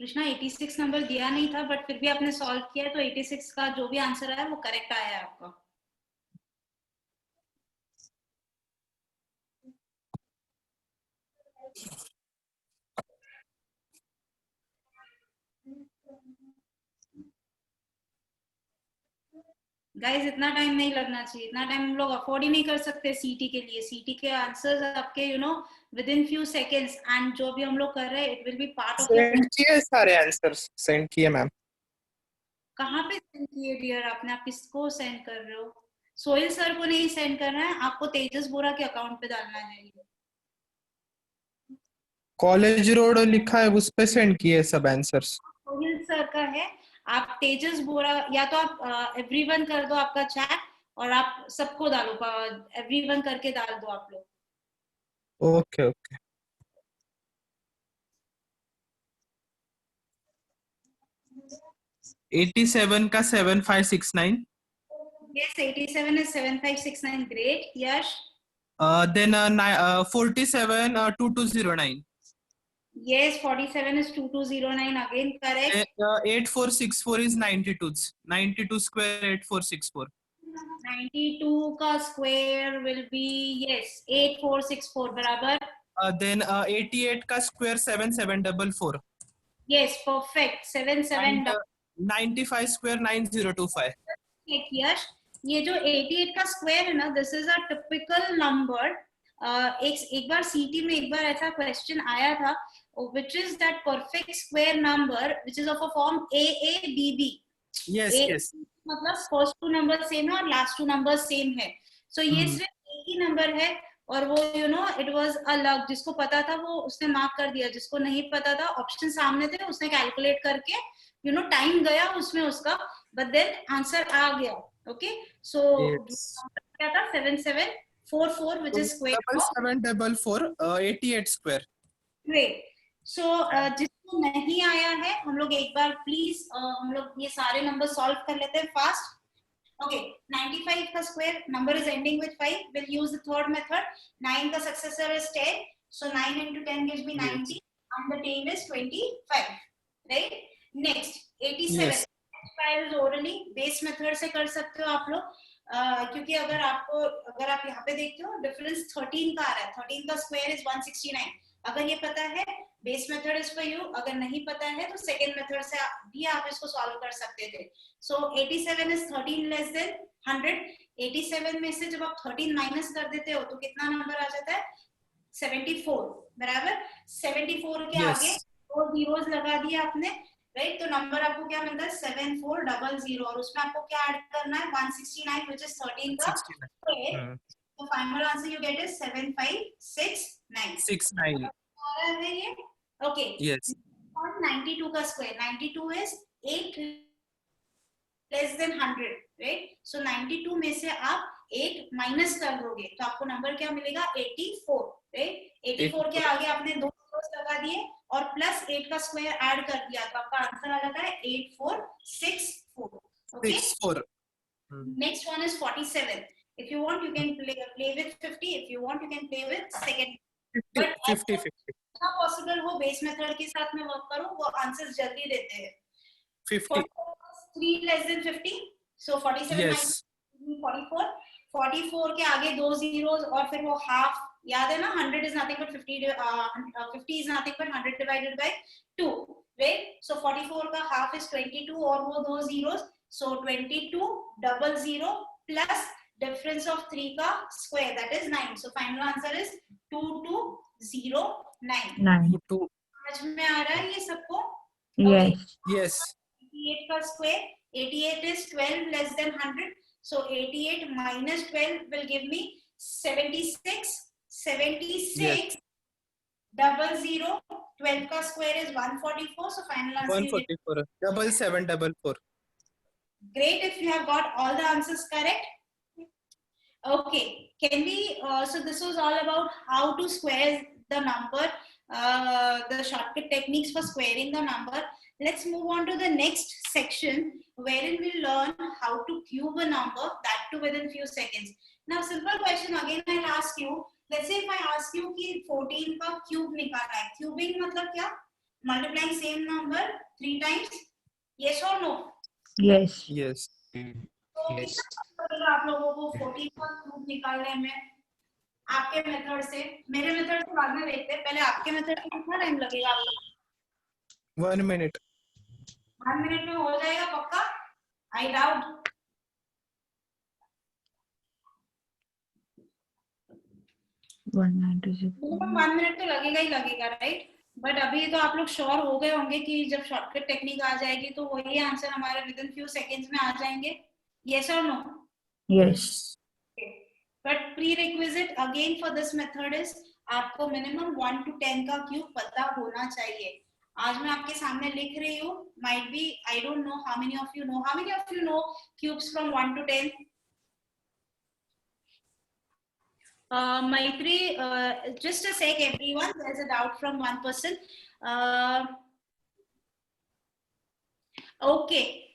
कृष्णा 86 नंबर दिया नहीं था बट फिर भी आपने सॉल्व किया तो 86 का जो भी आंसर आया वो करेक्ट आया है आपका गाइस इतना टाइम नहीं लगना चाहिए इतना टाइम हम लोग अफोर्ड ही नहीं कर सकते सीटी के लिए सीटी के आंसर्स आपके you know with in few seconds and जो भी हम लोग कर रहे हैं it will be part of sand किए सारे आंसर्स सेंड किए मैम कहाँ पे सेंड किए डियर आपने आप किसको सेंड कर रहे हो सोहिल सर को नहीं सेंड करना है आपको तेजस बोरा के अकाउंट पे डालना है कॉलेज रोड लिखा है उस पे सेंड किए सब आंसर्स सोहिल सर का है आप तेजस बोरा या तो आप एवरीवन कर दो आपका चैट और आप सबको डालो एवरीवन करके डाल दो आप लोग ओके ओके 87 का 7569 yes 87 is 7569 great yash then 47 2209 yes 47 is 2209 again correct 8464 is 92 square 8464 92 का square will be yes 8464 बराबर then 88 का square 7744 yes perfect 77 95 square 9025 यश ये जो 88 का स्क्वायर है ना this is a typical number एक बार सीटी में एक बार ऐसा क्वेश्चन आया था which is that perfect square number which is of a form AABB yes yes मतलब फर्स्ट टू नंबर सेम है और लास्ट टू नंबर सेम है सो ये सिर्फ एक ही नंबर है और वो यू नो इट वाज अलग जिसको पता था वो उसने मार्क कर दिया जिसको नहीं पता था ऑप्शन सामने थे उसने कैलकुलेट करके यू नो टाइम गया उसमें उसका बट देन आंसर आ गया Okay, so Yes. क्या था 7744 which is square of 7744 88 square. Great. So जिसको नहीं आया है हम लोग एक बार प्लीज हम लोग ये सारे नंबर सॉल्व कर लेते हैं फास्ट. Okay, 95 का square number is ending with 5. We'll use the third method. 9 का successor is 10. So 9 into 10 gives me 90 and the tail is 25. Right? Next, 87. Yes. 5 is orally base method से कर सकते हो आप लोग. क्योंकि अगर आप यहाँ पे देखते हो डिफरेंस 13 का आ रहा है. 13 का स्क्वायर इज 169. अगर ये पता है base method is for you. अगर नहीं पता है तो सेकेंड मेथड से भी आप इसको सॉल्व कर सकते थे. सो 87 इज 13 लेस देन 100. 87 में से जब आप 13 माइनस कर देते हो तो कितना नंबर आ जाता है 74. बराबर. 74 के आगे दो जीरोस लगा दिए आपने. राइट. तो नंबर आपको क्या मिलता है 7400 और उसमें आपको क्या ऐड करना है 169 which is 13 का स्क्वायर. तो final answer you get is 7569. 69. आ रहा है ये. ओके. Yes. 92 का square. 92 is 8 less than 100. Right. So 92 में से आप 8 माइनस कर दोगे तो आपको नंबर क्या मिलेगा 84. राइट. 84 के आगे आपने दो zeros लगा दिए और प्लस 8 का स्क्वायर ऐड कर दिया तो आपका आंसर आ जाता है 8464. Okay. 64. Next one is 47. If you want, you can play with 50. If you want, you can play with second. 50. जितना possible हो बेस मेथड के साथ में वर्क करो वो आंसर्स जल्दी देते हैं. 50. 3 less than 50. So 47 Yes. minus 44. 44 के आगे दो zeros और फिर वो half. याद है ना 100 is nothing but 50. 50 is nothing but 100 divided by 2. Right? So 44 का half is 22 और वो दो zeros. So 2200 plus difference of 3 का square that is 9. So final answer is 2209. 9. समझ में आ रहा है ये सबको? Yes. Yes. 88 का square. 88 is 12 less than 100. So 88 minus 12 will give me 76. 76 00. 12 का square is 144. So final answer you get 144. 7744. Great if you have got all the answers correct. Okay, can we, so this was all about how to square the number, the shortcut techniques for squaring the number. Let's move on to the next section wherein we learn how to cube a number, that too within few seconds. Now simple question again I'll ask you. Let's say if I ask you कि 14 का cube निकालना है. Cubing मतलब क्या? Multiplying same number 3 times. Yes or no? Yes. Yes. तो कितना लगेगा आप लोगों को 14 का क्यूब निकालने में आपके मेथड से? मेरे मेथड से बाद में देखते हैं. पहले आपके मेथड से कितना टाइम लगेगा आप लोग? 1 minute. 1 मिनट में हो जाएगा पक्का? I doubt. मिनिमम 1 मिनट तो लगेगा ही लगेगा. राइट. बट अभी तो आप लोग श्योर हो गए होंगे कि जब शॉर्टकट टेक्निक आ जाएगी तो वही आंसर हमारे विद इन फ्यू सेकेंड्स में आ जाएंगे. यस और no? Yes. But prerequisite again for this method is आपको minimum 1 to 10 का क्यूब पता होना चाहिए. आज मैं आपके सामने लिख रही हूँ. Might be I don't know how many of you know cubes from 1 to 10. Maitri, just a sec everyone. There's a doubt from one person. Okay.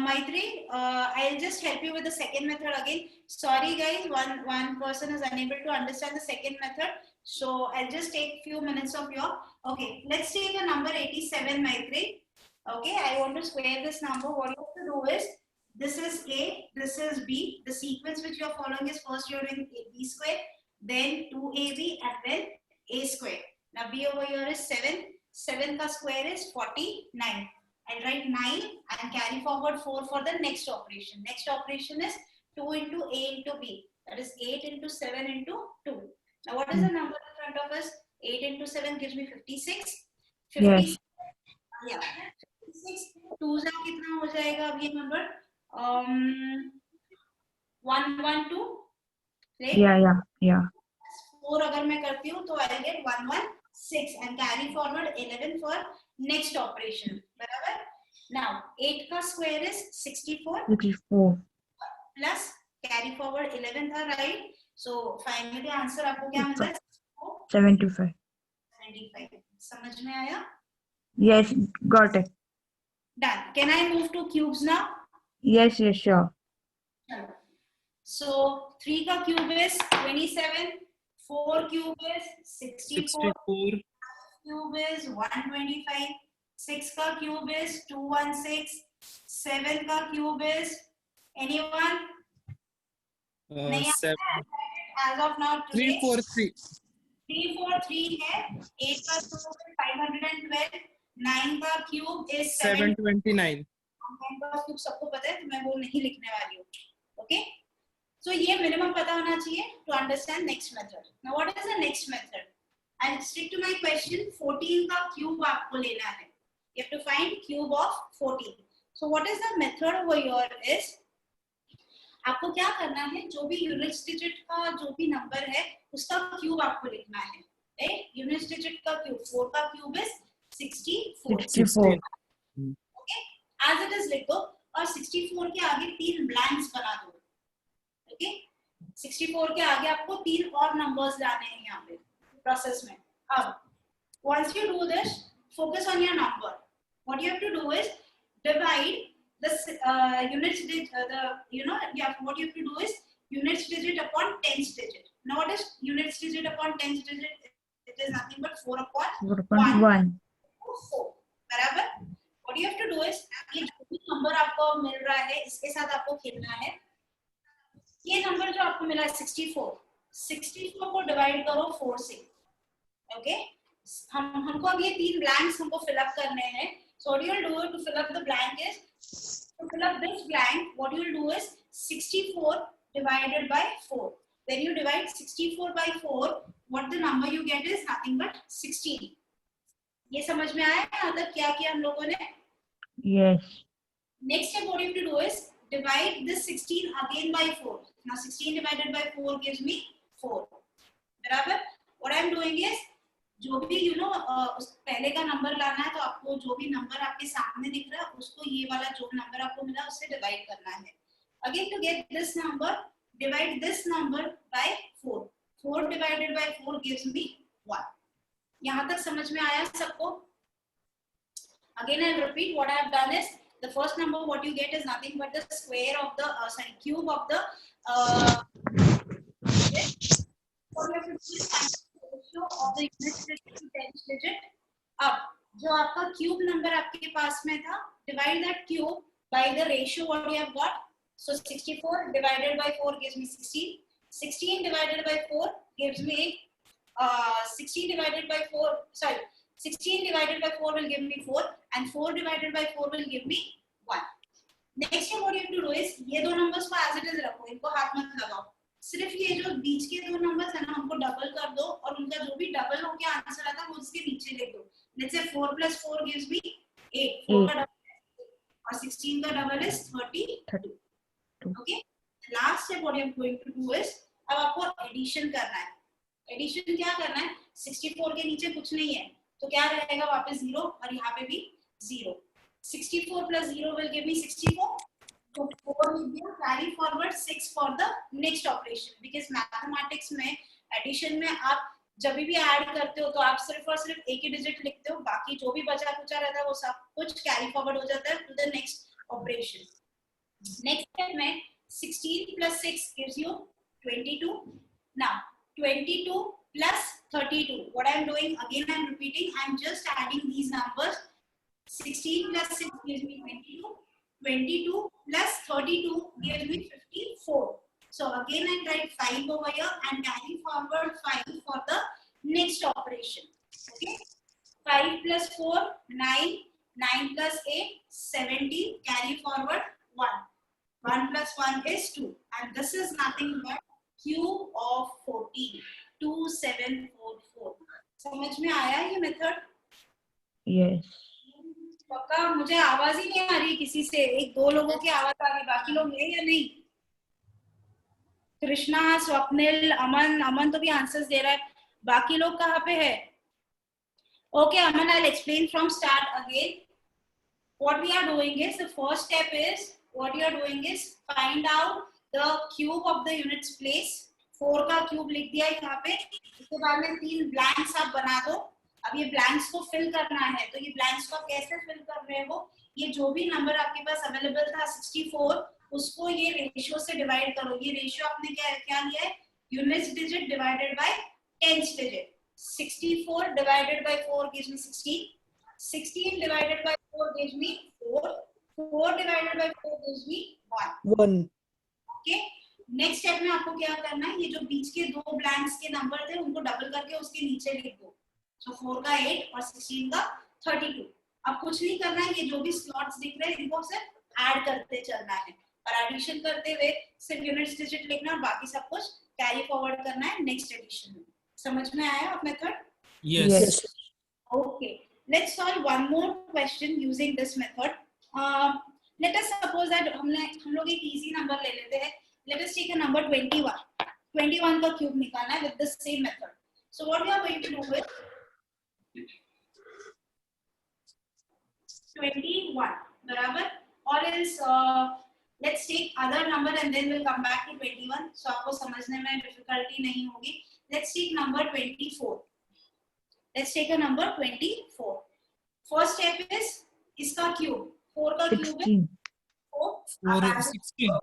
Maitri, I'll just help you with the second method again. Sorry guys, one person is unable to understand the second method. So I'll just take few minutes of your. Okay, let's take a number 87, Maitri. Okay, I want to square this number. What you have to do is, this is A, this is B. The sequence which you are following is first you're doing B square, then 2AB and then A square. Now B over here is 7. 7 ka square is 49. I'll write 9 and carry forward 4 for the next operation. Next operation is 2 into A into B. That is 8 into 7 into 2. Now what is the number in front of us? 8 into 7 gives me 56. 50, Yes. Yeah. 56. 2 से कितना हो जाएगा अब ये number? 112. Right? Yeah. 4 अगर मैं करती हूँ तो I'll get 116 and carry forward 11 for next operation. बराबर? Now 8 का square is 64. 64. Plus carry forward 11 था, राइट? सो फाइनली आंसर आपको क्या मिला? 75. 75. समझ में आया? Yes, got it. Done. Can I move to cubes now? Yes, sure. So 3 का cube is 27, 4 cube is 64, 64. cube is 125, 6 का cube is 216, 7 का cube is anyone? नहीं आता 7. है? As of now today 343. 343 है, 8 का cube is 512, 9 का cube is 729. का cube सबको पता है, तो मैं वो नहीं लिखने वाली हूँ. ओके, सो ये मिनिमम पता होना चाहिए to understand next method. Now what is the next method? I stick to my question. 14 का क्यूब आपको लेना है. You have to find cube of 14. So what is the method over here is, आपको क्या करना है, जो भी यूनिट डिजिट का जो भी नंबर है उसका क्यूब आपको लिखना है. राइट? यूनिट डिजिट का क्यूब 4 का cube is 64. 64. Okay, as it is लिख दो और 64 के आगे 3 ब्लैंक्स बना दो. ओके, 64 के आगे आपको 3 और नंबर्स लाने हैं यहाँ पे प्रोसेस में. अब once you do this, focus on your number. What you have to do is divide the units digit, what you have to do is units digit upon tens digit. Now what is units digit upon tens digit? It is nothing but 4 upon 4.1. 4. बराबर. What you have to do is, ये जो भी number आपको मिल रहा है इसके साथ आपको खेलना है. ये नंबर जो आपको मिला है 64, 64 को डिवाइड करो 4 से. ओके, हमको अब ये 3 ब्लैंक्स हमको फिल अप करने हैं. So what you will do to fill up the blank is, to fill up this blank, what you will do is 64 divided by 4. When you divide 64 by 4, what the number you get is nothing but 16. ये समझ में आया यहाँ तक क्या किया हम लोगों ने? Yes. Next step, what you have to do is divide this 16 again by 4. Now 16 divided by 4 gives me 4. बराबर. What I am doing is, जो भी पहले का नंबर लाना है, तो आपको जो भी नंबर आपके सामने दिख रहा है उसको ये वाला जो नंबर आपको मिला उससे डिवाइड करना है. Again to get this number, divide this number by 4. 4 divided by 4 gives me 1. यहाँ तक समझ में आया सबको? Again I'll repeat what I have done is, the first number what you get is nothing but the square of the cube of the what you have to do is find the ratio of the unit digit to tens digit. अब जो आपका cube number आपके पास में था, divide that cube by the ratio what you have got. So 64 divided by 4 gives me 16. 16 divided by 4 gives me 16 divided by 4, sorry, 16 divided by 4 will give me 4, and 4 divided by 4 will give me 1. Next step what you have to do is, ये दो numbers को as it is रखो, इनको हाथ मत लगाओ. सिर्फ ये जो बीच के दो numbers है ना, हमको डबल कर दो और उनका जो भी डबल होके आंसर आता है वो उसके नीचे लिख दो. Let's say 4 plus 4 gives me 8. 4 का डबल और 16 का double is 32. Okay. Last step what you are going to do is, अब आपको एडिशन करना है. एडिशन क्या करना है? 64 के नीचे कुछ नहीं है तो क्या रहेगा वापस 0 और यहाँ पे भी 0. 64 plus 0 will give me 64. So 4 will be carry forward 6 for the next operation, because mathematics में एडिशन में आप जब भी ऐड करते हो तो आप सिर्फ और सिर्फ एक ही डिजिट लिखते हो, बाकी जो भी बचा कुचा रहता है वो सब कुछ कैरी फॉरवर्ड हो जाता है to the next operation. Next step में 16 plus 6 gives you 22. Now 22 plus 32. What I am doing, again I am repeating, I am just adding these numbers. 16 plus 6 gives me 22. 22 plus 32 gives me 54. So again I write 5 over here and carry forward 5 for the next operation. Okay. 5 plus 4, 9. 9 plus 8, 17. Carry forward 1. 1 plus 1 is 2. And this is nothing but cube of 14. 2744. समझ में आया ये method? Yes. पक्का? मुझे आवाज ही नहीं आ रही किसी से. एक दो लोगों की आवाज आ रही, बाकी लोग है या नहीं? कृष्णा, स्वप्निल, अमन तो भी आंसर्स दे रहा है. बाकी लोग कहाँ पे है? Okay, Aman, I'll explain from start again. What we are doing is, the first step is, what you are doing is find out the cube of the units place. 4 का क्यूब लिख दिया यहाँ पे. इसके बाद में 3 ब्लैंक्स आप बना दो. अब ये ब्लैंक्स को फिल करना है, तो ये ब्लैंक्स को आप कैसे फिल कर रहे हो? ये जो भी नंबर आपके पास अवेलेबल था 64, उसको ये रेशियो से डिवाइड करो. ये रेशियो आपने क्या लिया है? Units digit divided by tens digit. 64 divided by 4 gives me 16. 16 divided by 4 gives me 4. 4 divided by 4 gives me 1. Okay. Next step में आपको क्या करना है? ये जो बीच के 2 ब्लैंक्स के नंबर थे उनको डबल करके उसके नीचे लिख दो. सो 4 का 8 और 16 का 32. अब कुछ नहीं करना है, ये जो भी स्लॉट्स दिख रहे हैं इनको सिर्फ ऐड करते चलना है और एडिशन करते हुए सिर्फ यूनिट्स डिजिट लिखना और बाकी सब कुछ कैरी फॉरवर्ड करना है नेक्स्ट एडिशन में. समझ में आया आप method? Yes. Okay. Let's solve one more question using this method. Let us suppose that हम लोग एक easy number ले लेते हैं. Let us take a number 21. 21 का क्यूब निकालना है with the same method. So what we are going to do is 21 बराबर, or else let's take other number and then we'll come back to 21. So आपको समझने में difficulty नहीं होगी. Let's take number 24. Let's take a number 24. First step is इसका cube. 4 का cube है 4. 16.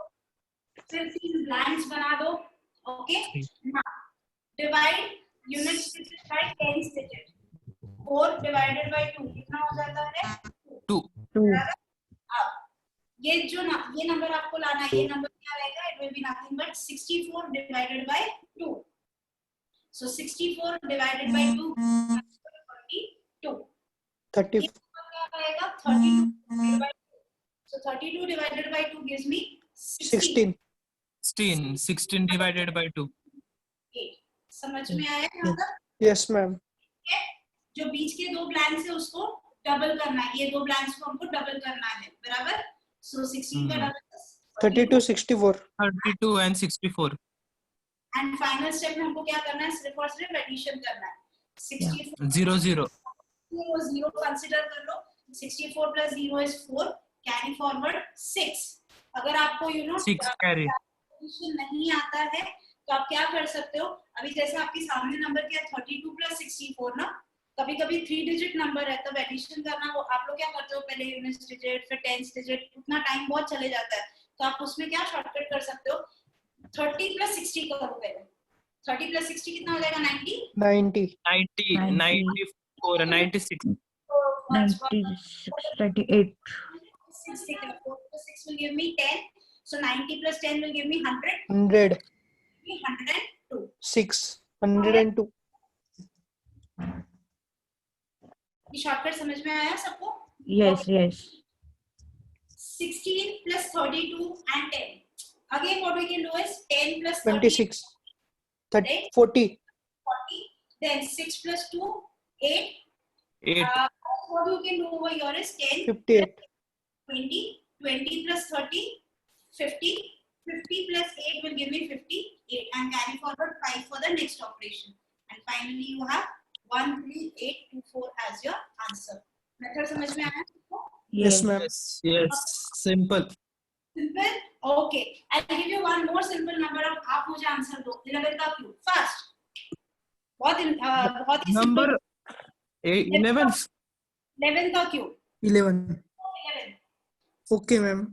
फिर 3 ब्लैंक्स बना दो. Okay. Now divide units digit by tens digit. 4 divided by 2 कितना हो जाता है? 2. अब ये नंबर आपको लाना है. ये नंबर क्या रहेगा? It will be nothing but 64 divided by 2. So 64 divided by 2 32. 30. ये क्या आएगा? 32 divided by 2. So 32 divided by 2 gives me 16. 16 divided by 2. 8. समझ में आया मतलब? Yes, ma'am. जो बीच के 2 ब्लैंक्स है उसको डबल करना है. ये 2 ब्लैंक्स को हमको डबल करना है बराबर. So 16 का double 32, 64. 32 and 64. And final step में हमको क्या करना है? सिर्फ और सिर्फ एडिशन करना है. 64 0 0. 0 कंसीडर कर लो. 64 plus 0 is 4. Carry forward 6. अगर आपको 6 carry. एडिशन नहीं आता है तो आप क्या कर सकते हो? अभी जैसे आपके सामने नंबर क्या है? 32 plus 64 ना. कभी कभी 3 डिजिट नंबर है तब एडिशन करना वो आप लोग क्या करते हो? पहले यूनिट्स डिजिट फिर टेंस डिजिट, उतना टाइम बहुत चले जाता है. तो आप उसमें क्या शॉर्टकट कर सकते हो? 30 plus 60 करो पहले. 30 plus 60 कितना हो जाएगा? 90. 90. 94 and 96. 96, 38. 6 will give me 10. So 90 plus 10 will give me 100. 100. 102. 6. 102. ये शॉर्टकट समझ में आया सबको? Yes, yes. 16 plus 32 and 10. Again, what we can do is 10 plus 30, 26. 30, 40. 40. Then 6 plus 2, 8. 8. What you can do over here is 10, 58. 20. 20 plus 30, 50. 50 plus 8 will give me 58. And carry forward 5 for the next operation. And finally, you have 13824 as your answer. Method समझ में आया? Yes, ma'am. Yes. Simple. Simple? Okay. I'll give you one more simple number. अब आप मुझे answer दो. 11 का cube. First. बहुत ही Number simple. 11. 11 का cube. 11. 11. Okay, ma'am.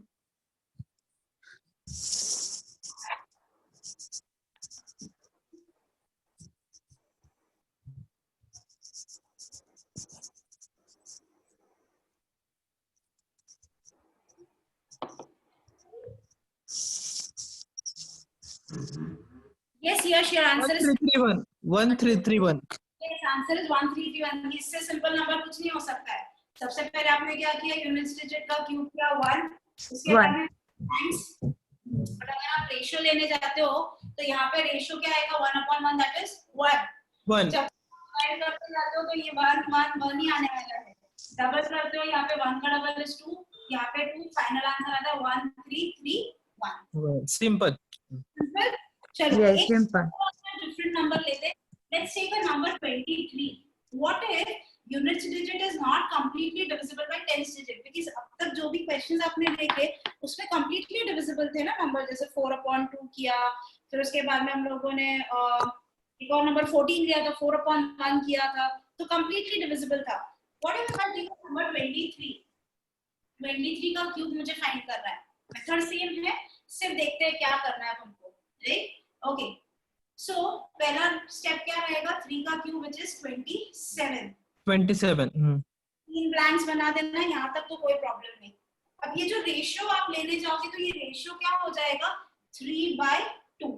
Yes, yes, your answer is 1331. 1331. yes, answer is 1331. इससे सिंपल नंबर कुछ नहीं हो सकता है. सबसे पहले आपने क्या किया? यूनिट्स डिजिट का क्यूब किया 1. उसके बाद में टाइम्स. और अगर आप रेशियो लेने जाते हो तो यहाँ पे रेशियो क्या आएगा? 1/1, that is 1. 1. जब ऐड करते जाते हो तो ये 1 1 1 ही आने वाला है. डबल करते हो यहाँ पे 1 का डबल इज 2. यहाँ पे 2. फाइनल आंसर आता है 1331. Simple. Simple. चलो Yes, एक simple. different number लेते हैं. Let's take a number 23. What if units digit is not completely divisible by tens digit? Because अब तक जो भी क्वेश्चंस आपने देखे उसमें कंप्लीटली डिविजिबल थे ना नंबर, जैसे 4/2 किया, फिर उसके बाद में हम लोगों ने एक और नंबर 14 लिया था, 4/1 किया था, तो कंप्लीटली डिविजिबल था. What if I take number 23? 23 का क्यूब मुझे फाइंड करना है. मेथड सेम है, सिर्फ देखते हैं क्या करना है हमको. राइट? ओके, सो पहला स्टेप क्या रहेगा? 3 का क्यूब व्हिच इज 27. 27. 3 ब्लैंक्स बना देना, यहाँ तक तो कोई प्रॉब्लम नहीं. अब ये जो रेशियो आप लेने जाओगे तो ये रेशियो क्या हो जाएगा? 3/2.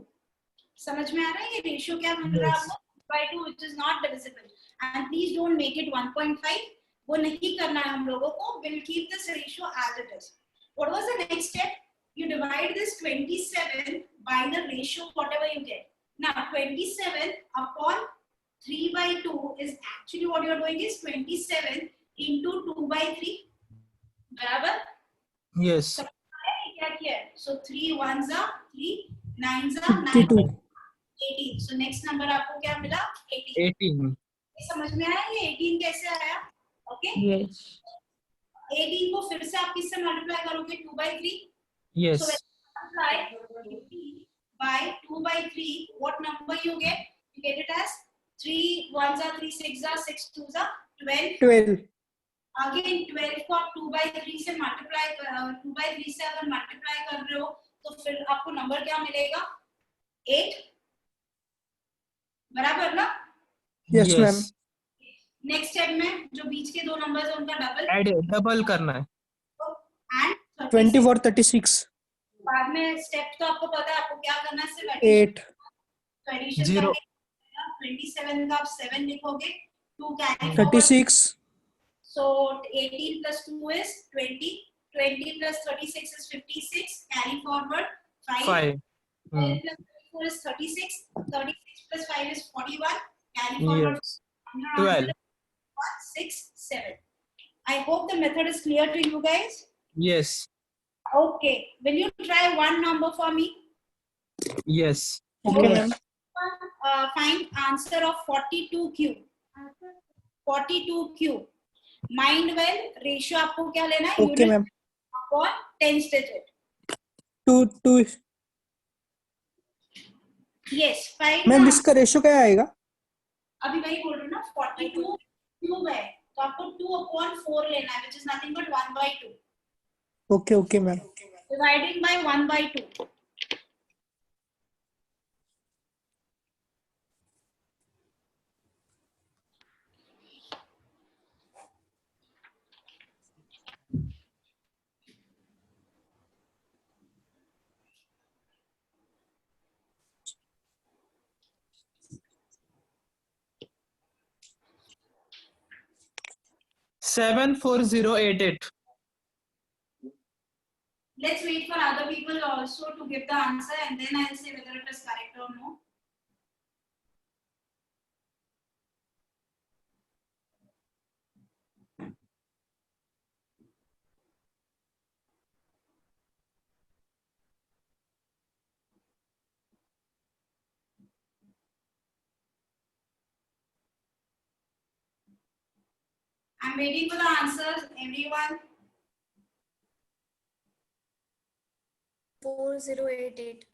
समझ में आ रहा है? ये रेशियो क्या मिल रहा है आपको? 3/2 which is not divisible. And please don't make it 1.5. वो नहीं करना है हम लोगों को. We'll keep this ratio as it is. What was the next step? You divide this 27 by the ratio whatever you get. Now 27 upon 3/2 is actually what you are doing is 27 into 2/3. बराबर? Yes. क्या किया है? So 3 ones are 3, 9s are 9. 18. So next number आपको क्या मिला? 18. 18. समझ में आया ये 18 कैसे आया? Okay, Yes. 18 को फिर से आप किससे मल्टीप्लाई करोगे? 2/3. Yes. So when you multiply 18 by 2/3, what number you get? You get it as 3 ones are 3, 6 are 6, 2s are 12. 12. Again 12 को आप 2/3 से मल्टीप्लाई 2/3 से अगर मल्टीप्लाई कर रहे हो तो फिर आपको नंबर क्या मिलेगा? 8. बराबर ना? Yes, ma'am. नेक्स्ट स्टेप में जो बीच के दो नंबर्स है उनका डबल Add डबल करना है. एंड 24, 36. बाद में स्टेप तो आपको पता है, आपको क्या करना है? सिर्फ 8. एडिशन 0. 27 का आप 7 लिखोगे, 2 carry 36. So 18 plus 2 is 20. 20 plus 36 is 56. Carry forward 5. 5. 10 plus 24 is 36. 36 plus 5 is 41. Carry forward Yes. 12. 12. 1, 6, 7. I hope the method is clear to you guys. Yes. Okay. Will you try one number for me? Yes. Okay, ma'am. Find answer of 42 cube. 42 cube. Mind well, ratio आपको क्या लेना है? Okay, Unit ma'am. upon 10th digit. 2. Yes, find ma'am the इसका ratio क्या आएगा? अभी वही बोल रही हूँ ना, 42 क्यूब है तो आपको 2/4 लेना है, which is nothing but 1/2. Okay, ma'am. Dividing by 1/2. Seven 4088. Let's wait for other people also to give the answer and then I'll say whether it is correct or no. I'm waiting for the answers, everyone. 4088.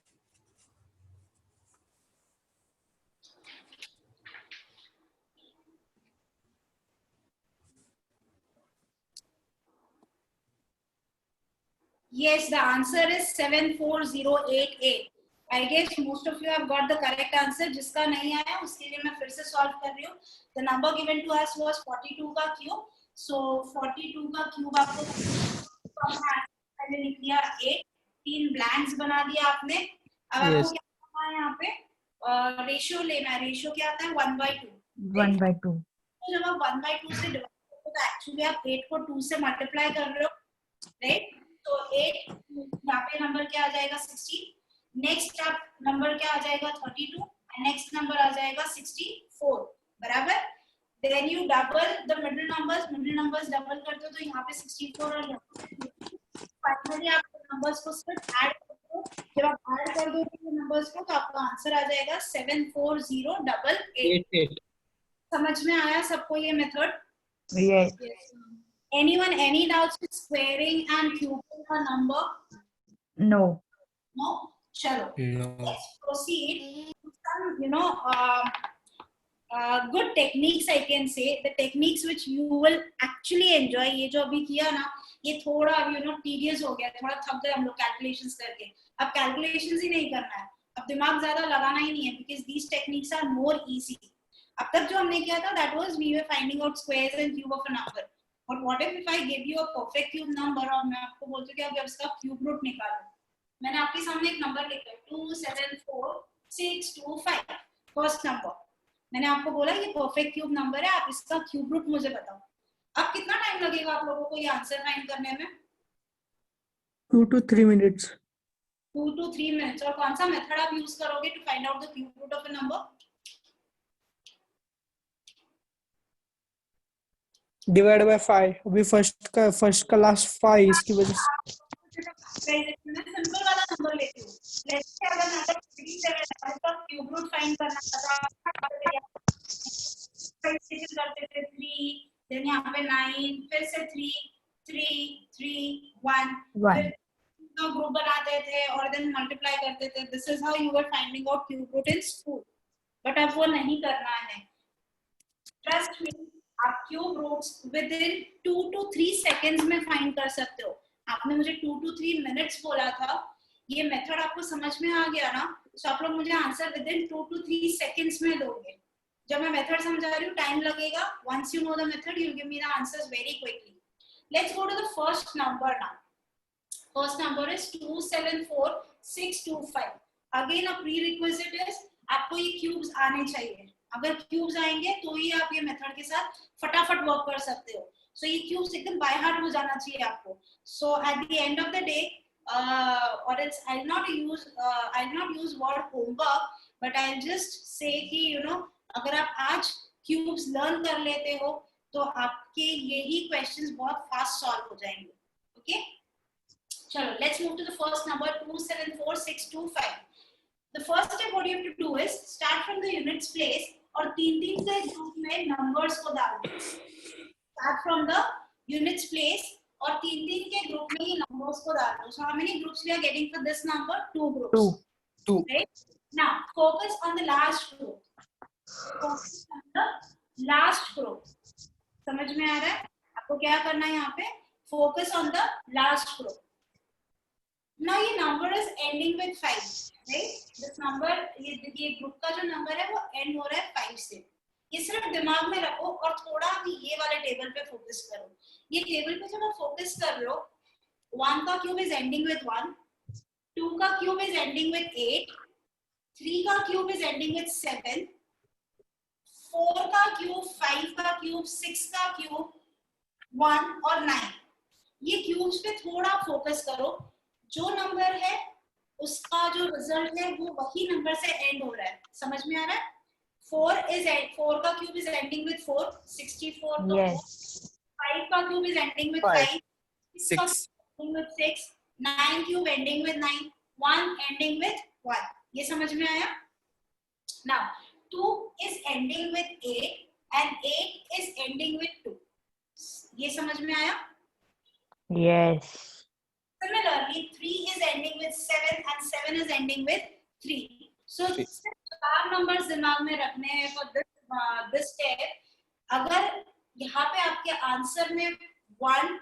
Yes, the answer is 74088. I guess most of you have got the correct answer. जिसका नहीं आया उसके लिए मैं फिर से solve कर रही हूँ. The number given to us was 42 का cube. So 42 का cube आपको पहले लिख लिया 8. 3 blanks बना दिया आपने. अब आपको Yes. क्या करना है यहाँ पे? रेशियो लेना है. रेशियो क्या आता है? 1/2. 1/2. तो जब आप 1/2 से डिवाइड करते हो तो एक्चुअली आप 8 को 2 से मल्टीप्लाई कर रहे हो, राइट? तो 8 यहाँ पे नंबर क्या आ जाएगा? 16. नेक्स्ट आप नंबर क्या आ जाएगा? 32. एंड नेक्स्ट नंबर आ जाएगा 64. बराबर? Then you double the middle numbers double करते हो तो यहाँ पे 64 और फाइनली आप नंबर्स को सिर्फ ऐड करते हो. जब आप ऐड कर दोगे नंबर्स को तो आपका आंसर आ जाएगा 74088. 88. समझ में आया सबको ये method? Yes. Anyone, any doubts with squaring and cubing a number? No. No? Chalo. No. Let's proceed to some, good techniques, I can say. The techniques which you will actually enjoy. ये जो अभी किया ना, ये थोड़ा tedious हो गया, थोड़ा थक गए हम लोग calculations करके. अब calculations ही नहीं करना है. अब दिमाग ज्यादा लगाना ही नहीं है, because these techniques are more easy. अब तक जो हमने किया था, that was we were finding out squares and cube of a number. But what if I give you a perfect cube number और मैं आपको बोलती हूँ कि अब इसका cube root निकालो. मैंने आपके सामने एक नंबर लिखा है 274,625 फर्स्ट नंबर. मैंने आपको बोला ये परफेक्ट क्यूब नंबर है, आप इसका क्यूब रूट मुझे बताओ. अब कितना टाइम लगेगा आप लोगों को ये आंसर फाइंड करने में? 2 to 3 minutes. 2 to 3 minutes. और कौन सा मेथड आप यूज करोगे to find out the cube root of a number? Divide by 5. अभी फर्स्ट का लास्ट 5 इसकी वजह से. सिंपल वाला नंबर लेती हूँ. लेट्स से अगर नंबर 37 है तो क्यूब रूट फाइंड करना था. करते थे 3, देन यहाँ पे 9, फिर से 3 3 3 1, फिर ग्रुप बनाते थे और देन मल्टीप्लाई करते थे. This is how you were finding out cube root in school. But अब वो नहीं करना है. ट्रस्ट मी, आप cube roots within 2 to 3 seconds में फाइंड कर सकते हो. आपने मुझे 2 to 3 मिनट्स बोला था. ये मेथड आपको समझ में आ गया ना, तो आप लोग मुझे answer with in 2 to 3 seconds में दोगे. जब मैं मेथड समझा रही हूँ टाइम लगेगा. Once you know the method you will give me the answers very quickly. Let's go to the first number now. First number is 274,625. Again a prerequisite is आपको ये क्यूब्स आने चाहिए. अगर क्यूब्स आएंगे तो ही आप ये मेथड के साथ फटाफट वर्क कर सकते हो. सो ये क्यूब्स एकदम बाय हार्ट हो जाना चाहिए आपको. So at the end of the day, or else I'll not use word homework, but I'll just say कि अगर आप आज क्यूब्स लर्न कर लेते हो तो आपके यही क्वेश्चंस बहुत फास्ट सॉल्व हो जाएंगे. ओके, चलो let's move to the first number 274,625. The first step what you have to do is start from the units place और 3-3 के ग्रुप में नंबर्स को डाल दो. Start from the units place और 3-3 के ग्रुप में ही नंबर्स को डाल दो. So how many groups we are getting for this number? 2 groups. 2. Right? Now focus on the last group. Focus on the last group. समझ में आ रहा है? आपको क्या करना है यहाँ पे? Focus on the last group. Now ये number is ending with 5. Right? This number ये ग्रुप का जो नंबर है वो एंड हो रहा है 5 से. ये सिर्फ दिमाग में रखो और थोड़ा भी ये वाले टेबल पे फोकस करो. ये टेबल पे जब आप फोकस कर लो, 1 का क्यूब इज एंडिंग विद 1, 2 का क्यूब इज एंडिंग विद 8, 3 का क्यूब इज एंडिंग विद 7, 4 का क्यूब, 5 का क्यूब, 6 का क्यूब, 1 और 9. ये क्यूब्स पे थोड़ा फोकस करो. जो नंबर है उसका जो रिजल्ट है वो वही नंबर से एंड हो रहा है. समझ में आ रहा है? 4 का क्यूब is ending with 4, 64 का Yes. 5 का क्यूब is ending with 5, 6 का ending with 6, 9 cube ending with 9, 1 ending with 1. ये समझ में आया? Now 2 is ending with 8 and 8 is ending with 2. ये समझ में आया? Yes. Similarly 3 is ending with 7 and 7 is ending with 3. So 4 numbers दिमाग में रखने हैं for this step. अगर यहाँ पे आपके आंसर में 1,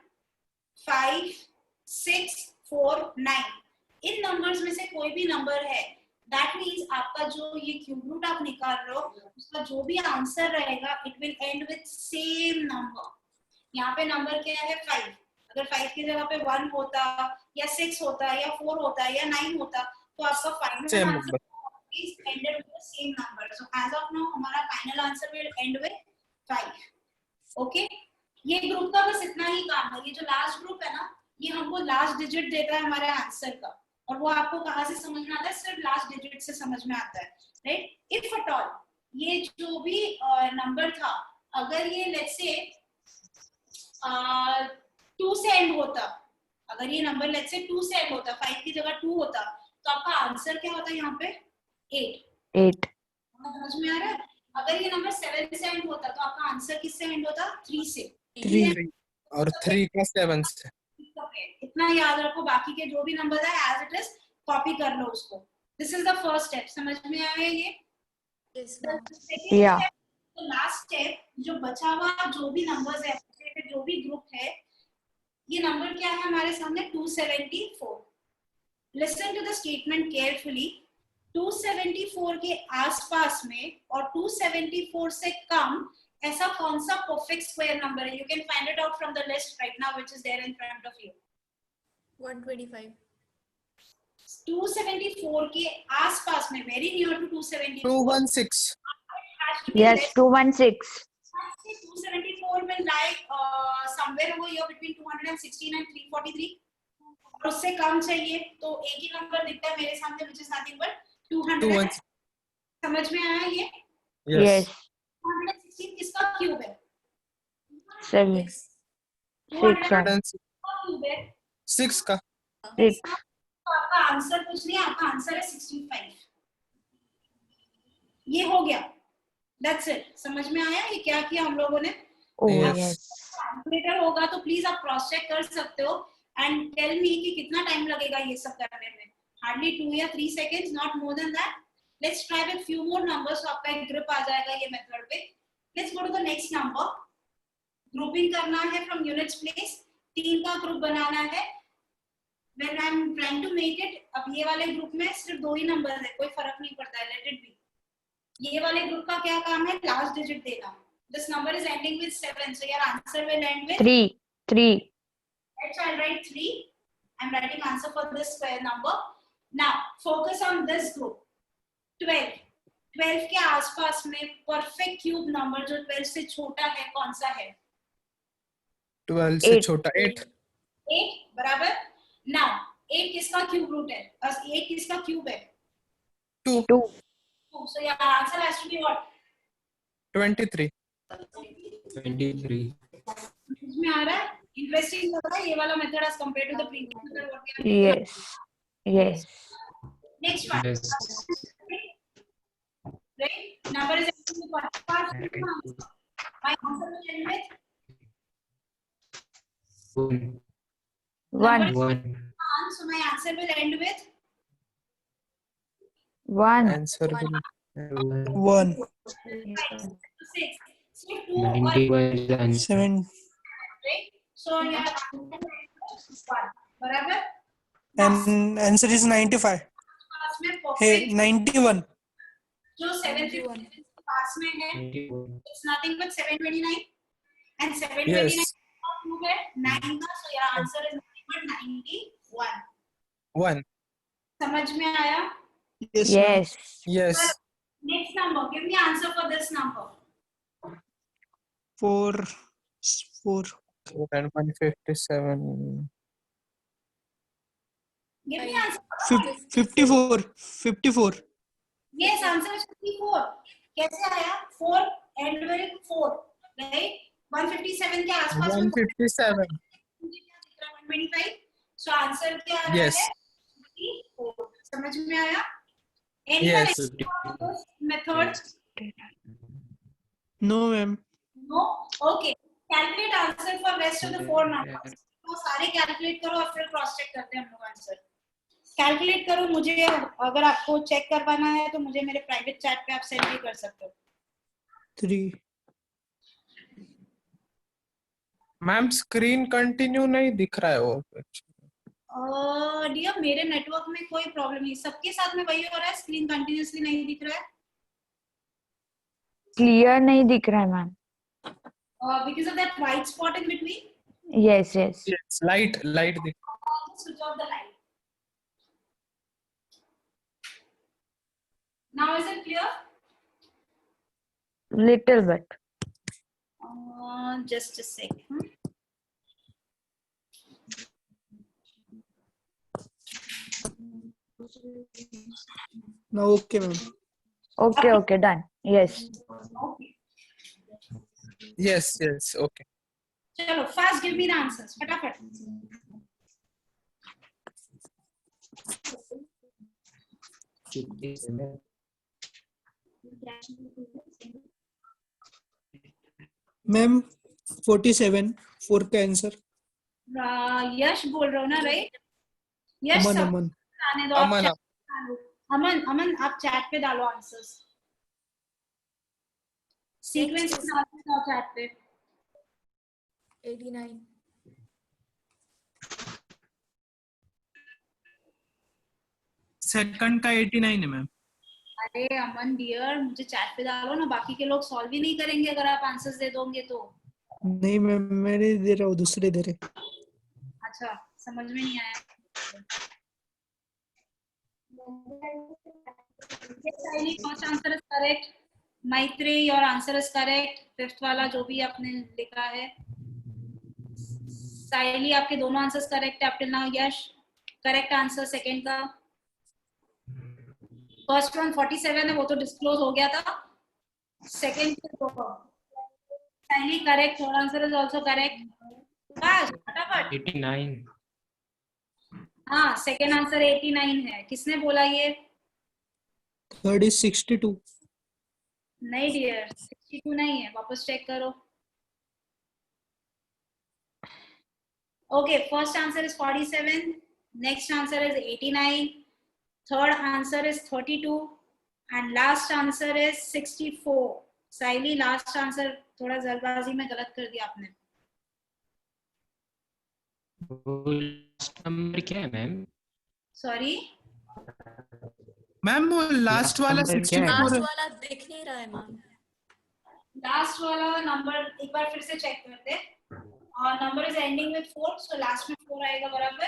5, 6, 4, 9 इन नंबर्स में से कोई भी नंबर है, that means आपका जो ये क्यूब रूट आप निकाल रहे हो उसका जो भी आंसर रहेगा it will end with same number. यहाँ पे नंबर क्या है? 5. अगर 5 की जगह पे 1 होता या 6 होता या 4 होता या 9 होता तो आपका final answer is ended with the same number. So as of now हमारा final answer will end with 5. Okay? ये ग्रुप का बस इतना ही काम है. ये जो लास्ट ग्रुप है ना, ये हमको लास्ट डिजिट देता है हमारे आंसर का. और वो आपको कहाँ से समझ में आता है? सिर्फ लास्ट डिजिट से समझ में आता है. राइट? इफ एट ऑल ये जो भी नंबर था, अगर ये लेट्स से 2 से एंड होता, अगर ये नंबर लेट्स से 2 से एंड होता, 5 की जगह 2 होता, तो आपका आंसर क्या होता है यहाँ पे? 8. समझ में आ रहा है? अगर ये नंबर 7 से एंड होता तो आपका आंसर किससे एंड होता? 3 से. 3. और 3 का 7 से। इतना याद रखो, बाकी के जो भी नंबर है एज इट इज कॉपी कर लो उसको। This is the first step, समझ में आया ये? Yes, ma'am. Yeah. तो लास्ट स्टेप, जो बचा हुआ जो भी नंबर्स है, जो भी ग्रुप है, ये नंबर क्या है हमारे सामने? 274। Listen to the statement carefully. 274 के आसपास में और 274 से कम ऐसा कौन सा परफेक्ट स्क्वायर नंबर है? You can find it out from the list right now which is there in front of you. 125. 274 के आसपास में, very near to 274, 216। has to be Yes, less. 216. 274 will lie somewhere over here between 216 and 343, और उससे कम चाहिए तो एक ही number दिखता है मेरे सामने which is nothing but 200। 216। समझ में आया ये? Yes. 216 किसका क्यूब है? Six. 216 का क्यूब है। 6 का। 6. तो आपका आंसर कुछ नहीं, आपका आंसर है 65। ये हो गया, दैट्स इट। समझ में आया ये क्या किया हम लोगों ने? Oh, Yes. yes. कैलकुलेटर होगा तो प्लीज आप क्रॉस चेक कर सकते हो एंड टेल मी कि कितना टाइम लगेगा ये सब करने में। हार्डली 2 या 3 seconds, not more than that. Let's try with few more numbers, तो आपका एक ग्रुप आ जाएगा ये मेथड पे। Let's go to the next number. Grouping करना है फ्रॉम यूनिट्स प्लेस, 3 का ग्रुप बनाना है। When I am trying to make it, अब ये वाले ग्रुप में सिर्फ 2 ही नंबर है, कोई फर्क नहीं पड़ता है, लेट इट बी। ये वाले ग्रुप का क्या काम है? लास्ट डिजिट देना। This number is ending with 7, so your answer will end with 3. 3. Let's I'll write 3. I'm writing answer for this square number. Now focus on this group. 12. 12 के आसपास में परफेक्ट क्यूब नंबर जो 12 से छोटा है कौन सा है? 12 से 8. छोटा 8। 8 बराबर। Now 8 किसका क्यूब रूट है? 8 किसका क्यूब है? 2। 2. So your answer has to be what? 23। 23. इसमें आ रहा है? इंटरेस्टिंग लग रहा है ये वाला method as compared to the previous method what we have taken. Yes. Yes. Next one. Yes. Right? Number is actually what? My answer will end with 1. 1. 1, so my answer will end with 1. Answer will 1. 6. So 2 or 91 is the answer. 7. right? So your answer is 1. बराबर? And answer is 95. पास में Hey, perfect 91. जो 750 के पास में है, 91. it's nothing but 729, and 729 Yes. का cube है 9 का, so your answer is nothing but 91. 1। समझ में आया? Yes. ma'am. Yes. Yes। Next number, give me answer for this number. 4. 4. And 157. Give me answer. 54. 54. Yes, answer is 54. कैसे आया? 4 end with 4, right? 157 के आसपास में 157। 125. So answer क्या आ रहा Yes. है? 54. समझ में आया? Anyone Yes. else method? No, ma'am. No? Okay. Calculate answer for rest of the 4 numbers. तो सारे calculate करो और फिर cross check करते हैं हम लोग आंसर। कैलकुलेट करो, मुझे अगर आपको चेक करवाना है तो मुझे मेरे प्राइवेट चैट पे आप सेंड भी कर सकते हो। 3. मैम स्क्रीन कंटिन्यू नहीं दिख रहा है वो। डियर मेरे नेटवर्क में कोई प्रॉब्लम नहीं, सबके साथ में वही हो रहा है, स्क्रीन कंटिन्यूअसली नहीं दिख रहा है Clear नहीं दिख रहा है ma'am. Because of that white spot in between. Yes. Yes. Yes, light दिख। Switch off the light. Now is it clear? Little bit. Just a second. Now, okay, ma'am. Okay. Okay. Done. Yes. Yes, okay। चलो fast give me the answers फटाफट। Ma'am, 47 4 का answer. यश बोल रहे हो ना, right? यश अमन सब अमन आने दो, आप अमन chat पे डालो। अमन अमन आप चैट पे डालो आंसर्स, सीक्वेंस Next is डालो चैट पे। 89. सेकंड का 89 है मैम। अरे अमन डियर, मुझे चैट पे डालो ना, बाकी के लोग सॉल्व ही नहीं करेंगे अगर आप आंसर्स दे दोगे तो। नहीं मैम, मैं नहीं दे रहा हूँ, दूसरे दे रहे। अच्छा, समझ में नहीं आया। साइली, फर्स्ट आंसर इज करेक्ट। मैत्री, your answer is correct. Fifth वाला जो भी आपने लिखा है। साइली, आपके दोनों आंसर्स करेक्ट है अप टिल नाउ। यश, करेक्ट आंसर सेकंड का। फर्स्ट वन 47 है, वो तो डिस्क्लोज हो गया था। Second Saili correct, third answer is also correct. बस फटाफट। 89. हाँ, सेकंड आंसर 89 है। किसने बोला ये? Third is 62। नहीं डियर, 62 नहीं है, वापस चेक करो। Okay, first answer is 47, next answer is 89, third answer is 32 and last answer is 64। Saili, last answer थोड़ा जल्दबाजी में गलत कर दिया आपने। लास्ट नंबर क्या है मैम? सॉरी मैम वो लास्ट वाला नंबर क्या है? 64 लास्ट है। वाला दिख नहीं रहा है मैम। लास्ट वाला नंबर एक बार फिर से चेक करते हैं। और number is ending with 4, so last में 4 आएगा बराबर।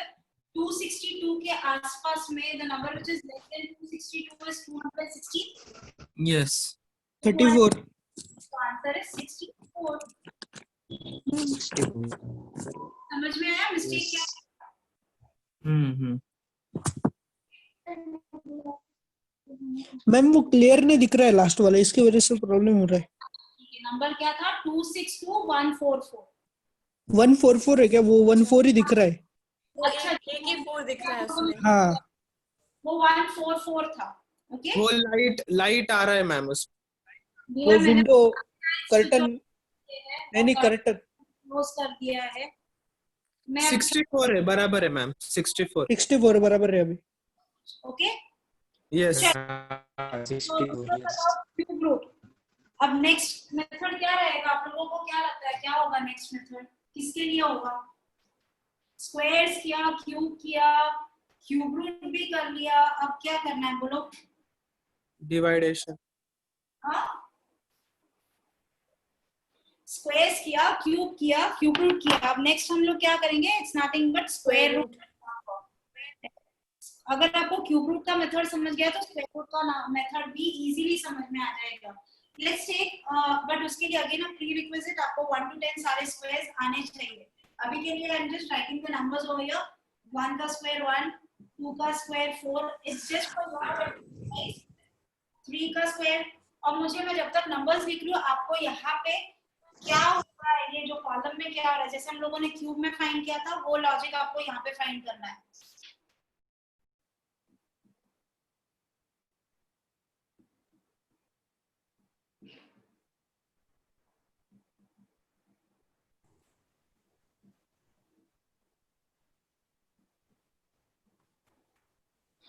262 के आसपास में the number which is less than 262 is 260। Yes 34। Answer is 64। 64. समझ में आया मिस्टेक क्या है? मैम वो क्लियर नहीं दिख रहा है लास्ट वाला, इसकी वजह से प्रॉब्लम हो रहा है। नंबर क्या था? 262144। 144 है क्या? वो 14 ही दिख रहा है। अच्छा, एक ही 4 दिख रहा है उसमें। हाँ वो 144 था। ओके, वो लाइट आ रहा है मैम उस। वो विंडो कर्टन नहीं कर्टन क्लोज कर दिया है। मैं 64 है, बराबर है मैम, 64। 64 बराबर है अभी। Okay, yes 64. Yes. Cube root. अब नेक्स्ट मेथड क्या रहेगा? आप लोगों को क्या लगता है क्या होगा नेक्स्ट मेथड? किसके लिए होगा? स्क्वायर्स किया, क्यूब किया, क्यूब रूट भी कर लिया, अब क्या करना है बोलो? डिवाइडेशन। हाँ, स्क्वायर्स किया, क्यूब रूट किया। अब नेक्स्ट हम लोग क्या करेंगे? It's nothing but square root. अगर आपको क्यूब रूट का मेथड समझ गया तो स्क्वायर रूट का मेथड भी इजीली समझ में आ जाएगा। लेट्स टेक, बट उसके लिए अगेन प्री रिक्विजिट आपको 1 to 10 सारे स्क्वायर्स आने चाहिए। अभी के लिए I am just writing the numbers over here. 1 का स्क्वायर 1, 2 का square 4, it's just for your exercise. 3 का स्क्वायर, और मुझे, मैं जब तक नंबर्स लिख रही हूँ आपको यहाँ पे क्या होगा, ये जो कॉलम में क्या हो रहा है, जैसे हम लोगों ने क्यूब में फाइंड किया था वो लॉजिक आपको यहाँ पे फाइंड करना है।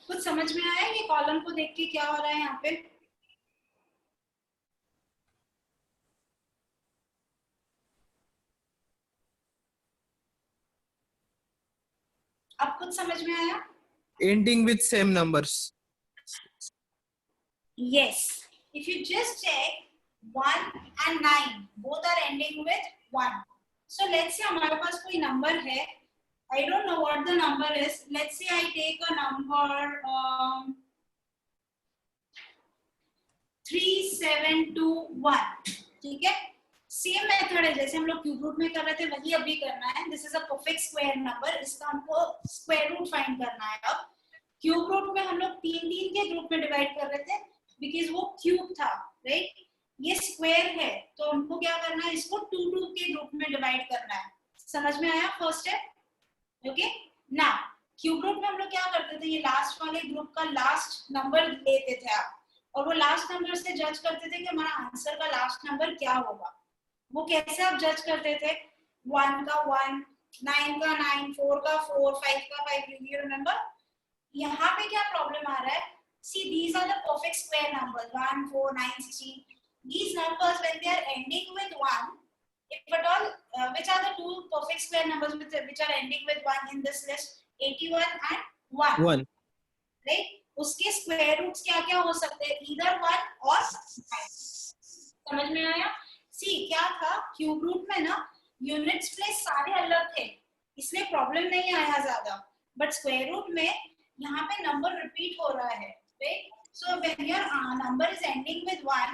कुछ समझ में आया ये कॉलम को देख के क्या हो रहा है यहाँ पे? अब कुछ समझ में आया? Ending with same numbers. Yes. If you just check 1 and 9, both are ending with 1. So let's say हमारे पास कोई नंबर है, I don't know what the number is. Let's say I take a number 3721. ठीक है, same method है जैसे हम लोग cube root में कर रहे थे, वही अभी करना है। This is a perfect square number, इसका हमको स्क्वायर रूट फाइंड करना है। अब क्यूब रूट में हम लोग 3 के ग्रुप में डिवाइड कर रहे थे बिकॉज वो क्यूब था, राइट? ये स्क्वायर है तो हमको क्या करना है, इसको 2 के ग्रुप में डिवाइड करना है। समझ में आया फर्स्ट स्टेप? ओके, ना क्यूब रूट में हम लोग क्या करते थे, ये लास्ट वाले ग्रुप का लास्ट नंबर लेते थे आप, और वो लास्ट नंबर से जज करते थे कि हमारा आंसर का लास्ट नंबर क्या होगा। वो कैसे आप जज करते थे? 1 का 1, 9 का 9, 4 का 4, 5 का 5. You remember? यहाँ पे क्या प्रॉब्लम आ रहा है? See, these are the perfect square numbers 1, 4, 9, 16. These numbers when they are ending with 1, if at all, which are the two perfect square numbers which are ending with 1 in this list? 81 and 1. 1. Right? उसके square roots क्या क्या हो सकते हैं? Either 1 और 9. समझ में आया? सी क्या था क्यूब रूट में ना, यूनिट्स प्लेस सारे अलग थे, इसलिए प्रॉब्लम नहीं आया ज्यादा. बट स्क्वायर रूट में यहाँ पे नंबर रिपीट हो रहा है. Right? So when your number is ending with 1,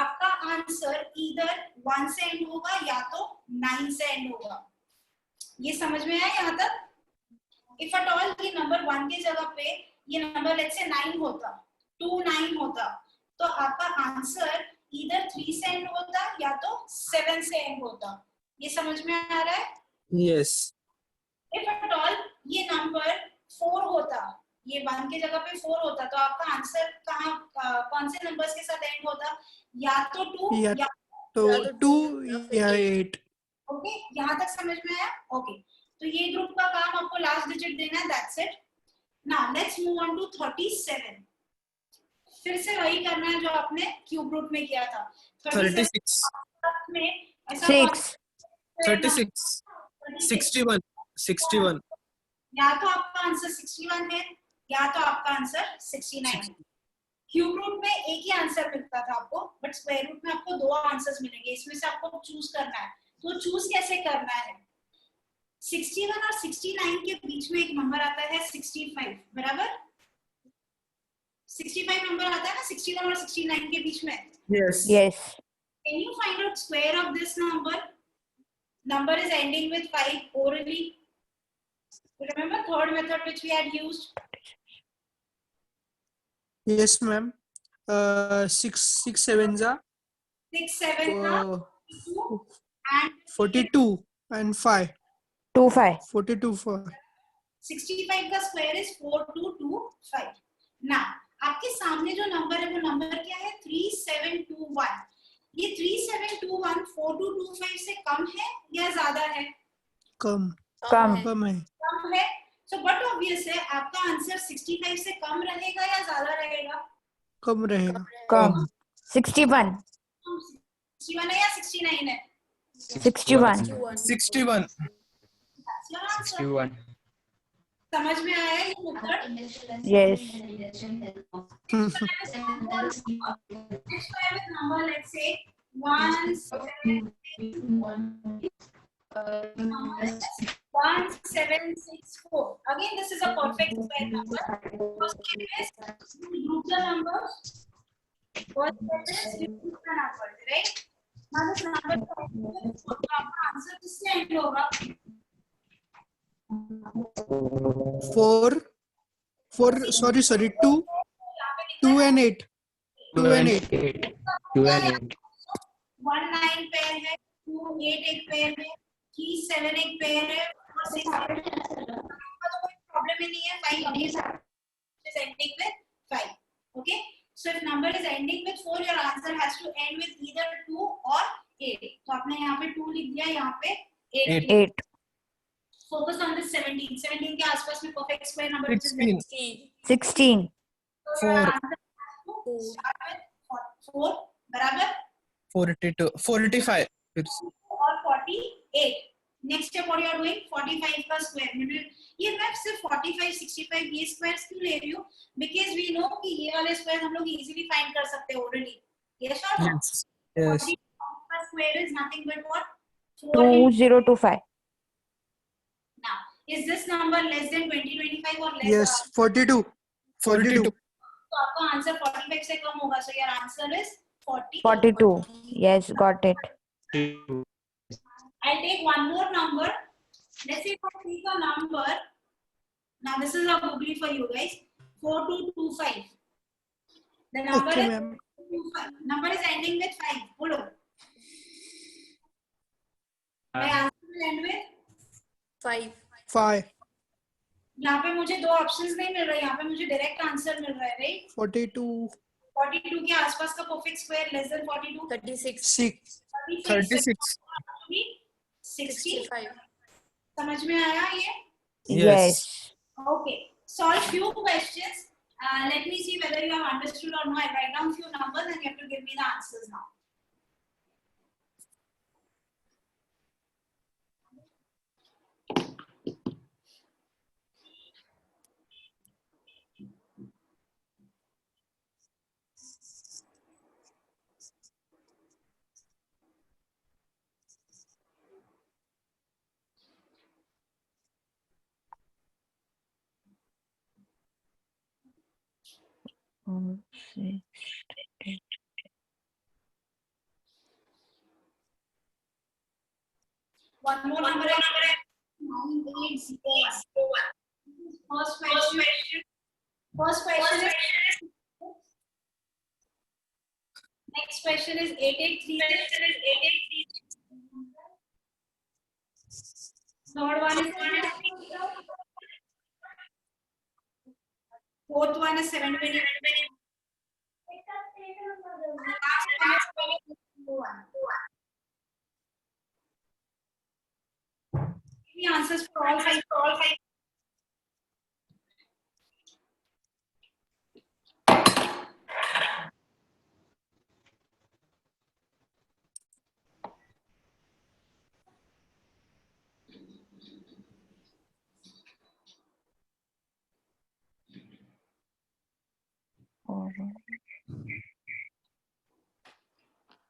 आपका आंसर ईदर 1 से एंड होगा या तो 9 से एंड होगा. ये समझ में आया यहाँ तक? इफ एट ऑल ये नंबर 1 के जगह पे ये नंबर लेट्स से 9 होता, 2 9 होता, तो आपका आंसर ईदर 3 से एंड होता या तो 7 से एंड होता. ये समझ में आ रहा है? Yes. इफ एट ऑल ये नंबर 4 होता, ये 1 के जगह पे 4 होता, तो आपका आंसर कौन से नंबर्स के साथ एंड होता? या तो 2 या तो 2 या 8. ओके, यहाँ तक समझ में आया? ओके, तो ये ग्रुप का काम आपको लास्ट डिजिट देना है. That's it. Now let's move on to 37. फिर से वही करना है जो आपने क्यूब रूट में किया था. 36. में ऐसा 6. 36. 61. 61. या तो आपका आंसर 61 है या तो आपका आंसर 69 है. क्यूब रूट में एक ही आंसर मिलता था आपको, बट स्क्वायर रूट में आपको 2 आंसर्स मिलेंगे. इसमें से आपको चूज करना है. तो चूज कैसे करना है? 61 और 69 के बीच में एक नंबर आता है 65, बराबर? 65 नंबर आता है ना 61 और 69 के बीच में. Yes. Yes. Can you find out square of this number? Number is ending with 5 orally. Remember third method which we had used? Yes, ma'am. 6 7s are 6 7 2 and 42 and 5. 2 5. 42 4. 65 का स्क्वायर इज 4225. ना आपके सामने जो नंबर है वो number क्या है? 3721. ये 3721 4225 से कम है या ज्यादा है? कम कम. कम है. कम है. सो बट ऑब्वियस है आपका आंसर 65 से कम रहेगा या ज्यादा रहेगा? कम रहेगा. कम. 61. 61 है या 69 है? 61. 61. That's your answer. 61. समझ में आया ये method? Yes. Next I have a number, let's say 1764. Again, this is a perfect square number. First step is group the numbers. First step is group the numbers, right? Now this number आपका answer किससे and होगा? 2 and 8. 2 and 8. 2 and 8. 1 9 pair है, 2 8 एक pair है, 3 7 एक pair है, 4 6 तो कोई प्रॉब्लम ही नहीं है. 5 is ending with 5. Okay, so if number is ending with 4, your answer has to end with either 2 or 8. तो आपने यहाँ पे 2 लिख दिया, यहाँ पे 8. 8. Focus on this 17. 17 के आसपास में perfect square number which is 16. 16. So your 4. answer has to start with 4, बराबर? 42. 45. फिर से. और 48. Next step what you are doing? 45 का स्क्वायर. ये मैं सिर्फ 45 65 ये स्क्वायर्स क्यों ले रही हूँ? बिकॉज़ वी नो कि ये वाले स्क्वायर हम लोग इजीली फाइंड कर सकते हैं ऑलरेडी. यस और नो? Yes. Yes. 45 का square is nothing but what? 2025. Now, is this number less than 20 25 or less? Yes, 42. 42. तो आपका आंसर 45 से कम होगा. So your answer is 40. 42. Yes, got it. I'll take one more number. Let's say if I take a number. Now this is a googly for you guys. 4225. The number Okay, is ma'am. 25. Number is ending with 5. Hold on. My answer will end with 5. यहाँ पे मुझे 2 options नहीं मिल रहे. यहाँ पे मुझे direct answer मिल रहा है, राइट? 42. 42 के आसपास का परफेक्ट स्क्वायर लेस देन 42. 6. 36. 60. समझ में आया ये? Yes. Okay. Solve few questions. Let me see whether you have understood or not. I write down few numbers and you have to give me the answers now. One more number. 9801. First question. First question is. Next question is 8833. Third one is. Fourth one is 720. Last one is 1. Give me answers for all five.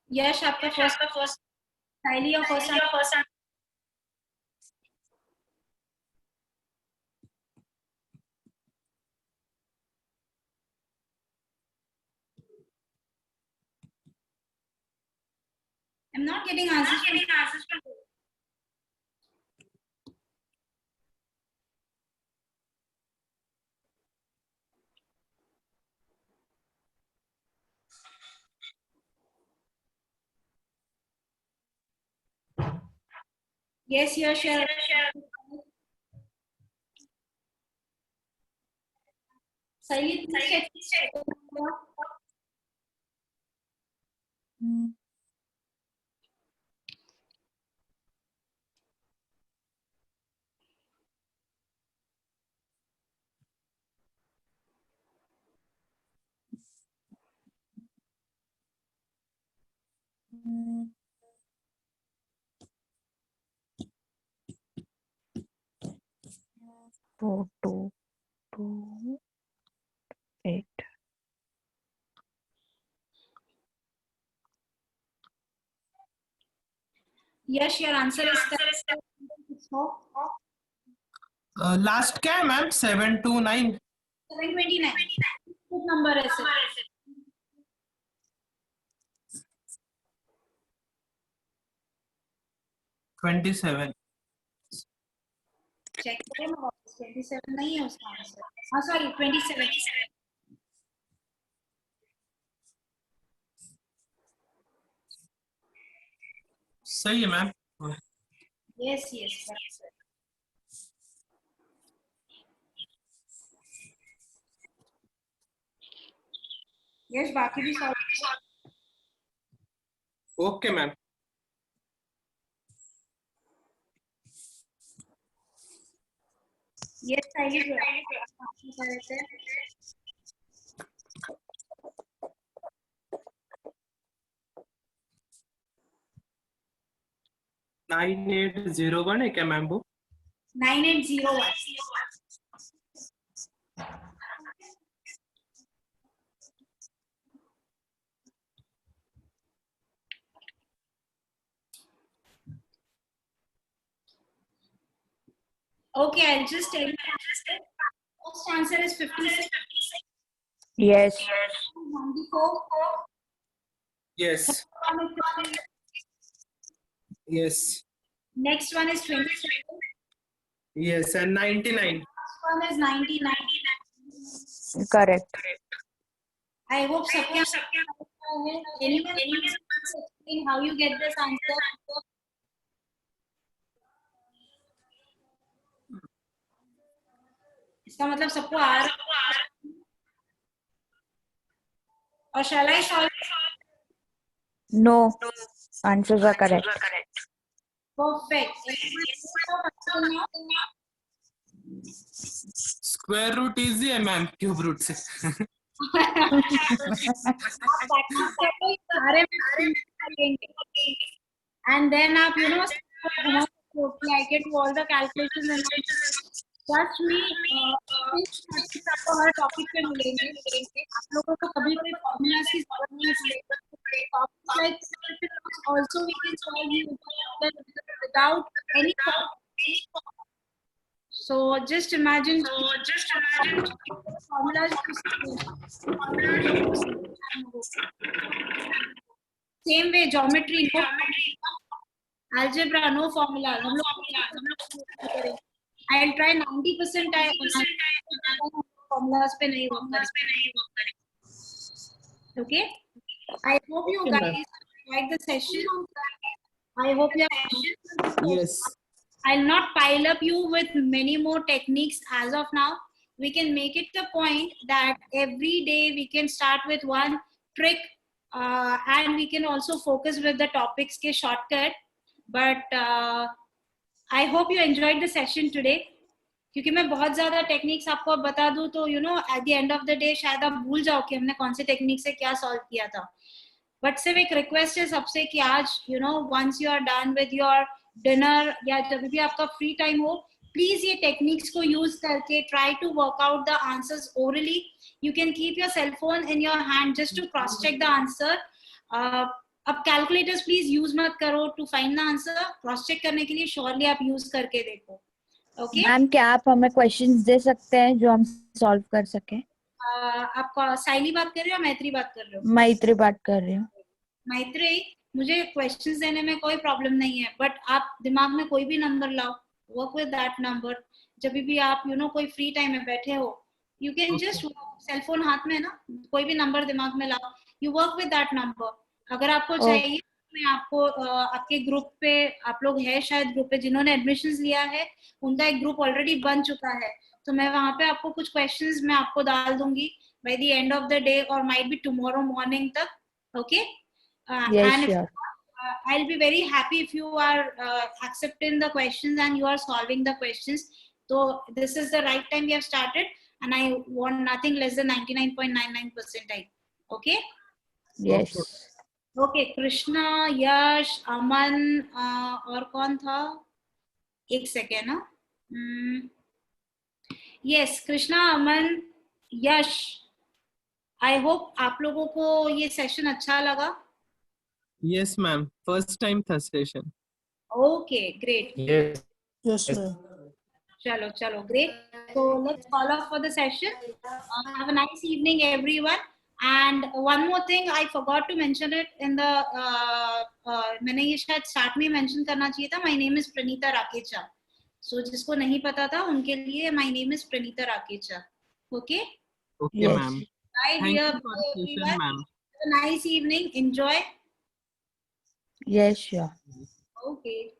Yash, आपका first. Kylie, your first answer. I'm not getting answers from you. Yes, you're sure. Silent, please check. Four, two, two, 8. Yes, your answer is correct. Last क्या है ma'am? 729. 729. Good number is it? $27. Check करो ना, 27 नहीं है उसका answer. हाँ, sorry, 27. सही है मैम. Yes, correct. Yes, बाकी भी solve. Okay ma'am. Yes, correct है. 9801 है क्या मैम वो? 9801. Okay, I'll just tell you. First answer is 56. Yes. 94. Yes. Yes. Next one is 27. Yes, and 99. Last one is 99. Correct. I hope anyone explain how you get this answer. इसका मतलब सबको आ रहा है. और shall I solve? No. Answers are correct. Perfect. Everyone now? Square root easy है ma'am, cube root से. And then आप I can do all the calculations and trust me, आपको हर टॉपिक पे मिलेंगे. आप लोगों को कभी कोई फॉर्मूलाज की जरूरत नहीं है. Also we can solve you without any problem. So just imagine formulas. Same way, geometry, no algebra, no formula. I'll try 90%. Formulas पे नहीं work करें. Okay. I hope you guys like the session. I hope you have. Yes. I'll not pile up you with many more techniques as of now. We can make it a point that every day we can start with one trick, and we can also focus with the topics ke shortcut. But I hope you enjoyed the session today. क्योंकि मैं बहुत ज्यादा techniques आपको बता दूं तो at the end of the day शायद आप भूल जाओ कि हमने कौन से टेक्निक से क्या सॉल्व किया था. बट सिर्फ एक रिक्वेस्ट है सबसे कि आज once you are done with your dinner या जब भी आपका फ्री टाइम हो, प्लीज ये टेक्निक्स को यूज करके try to work out the answers orally. You can keep your cell phone in your hand just to cross check the answer. अब calculators please use मत करो to find the answer. Cross check करने के लिए surely आप use करके देखो. Okay ma'am, क्या आप हमें क्वेश्चंस दे सकते हैं जो हम सॉल्व कर सकें? आप साइली बात कर रहे हो या मैत्री बात कर रहे हो? मैत्री बात कर रही हूँ. मैत्री, मुझे क्वेश्चंस देने में कोई प्रॉब्लम नहीं है, बट आप दिमाग में कोई भी नंबर लाओ, वर्क विद दैट नंबर. जब भी आप कोई फ्री टाइम में बैठे हो, you can just sell phone हाथ में ना, कोई भी नंबर दिमाग में लाओ, you work with that number. अगर आपको चाहिए मैं आपको आपके ग्रुप पे, आप लोग है शायद ग्रुप पे जिन्होंने एडमिशंस लिया है, उनका एक ग्रुप ऑलरेडी बन चुका है, तो मैं वहां पे आपको कुछ क्वेश्चंस मैं आपको डाल दूंगी by the end of the day और माइट बी टुमारो मॉर्निंग तक. Okay. Yes, sure. I'll be very happy if you are accepting the questions and you are solving the questions. So this is the right time we have started, and I want nothing less than 99.99%. Okay. Yes. Okay. Krishna, Yash, Aman, और कौन था? एक second ना. Yes, Krishna, Aman, Yash. I hope आप लोगों को ये session अच्छा लगा. Yes ma'am, first time था session. Okay, great. Yes. Yes, ma'am. Chalo, great. So let's call off for the session. Have a nice evening, everyone. And one more thing, I forgot to mention it in the. मैंने ये शायद start में mention करना चाहिए था. My name is Pranita Rakecha. So जिसको नहीं पता था उनके लिए my name is Pranita Rakecha. Okay. Okay Yes. ma'am. Bye, Thank dear you for the session everyone. ma'am. Have a nice evening. Enjoy. Yes, sure. Okay.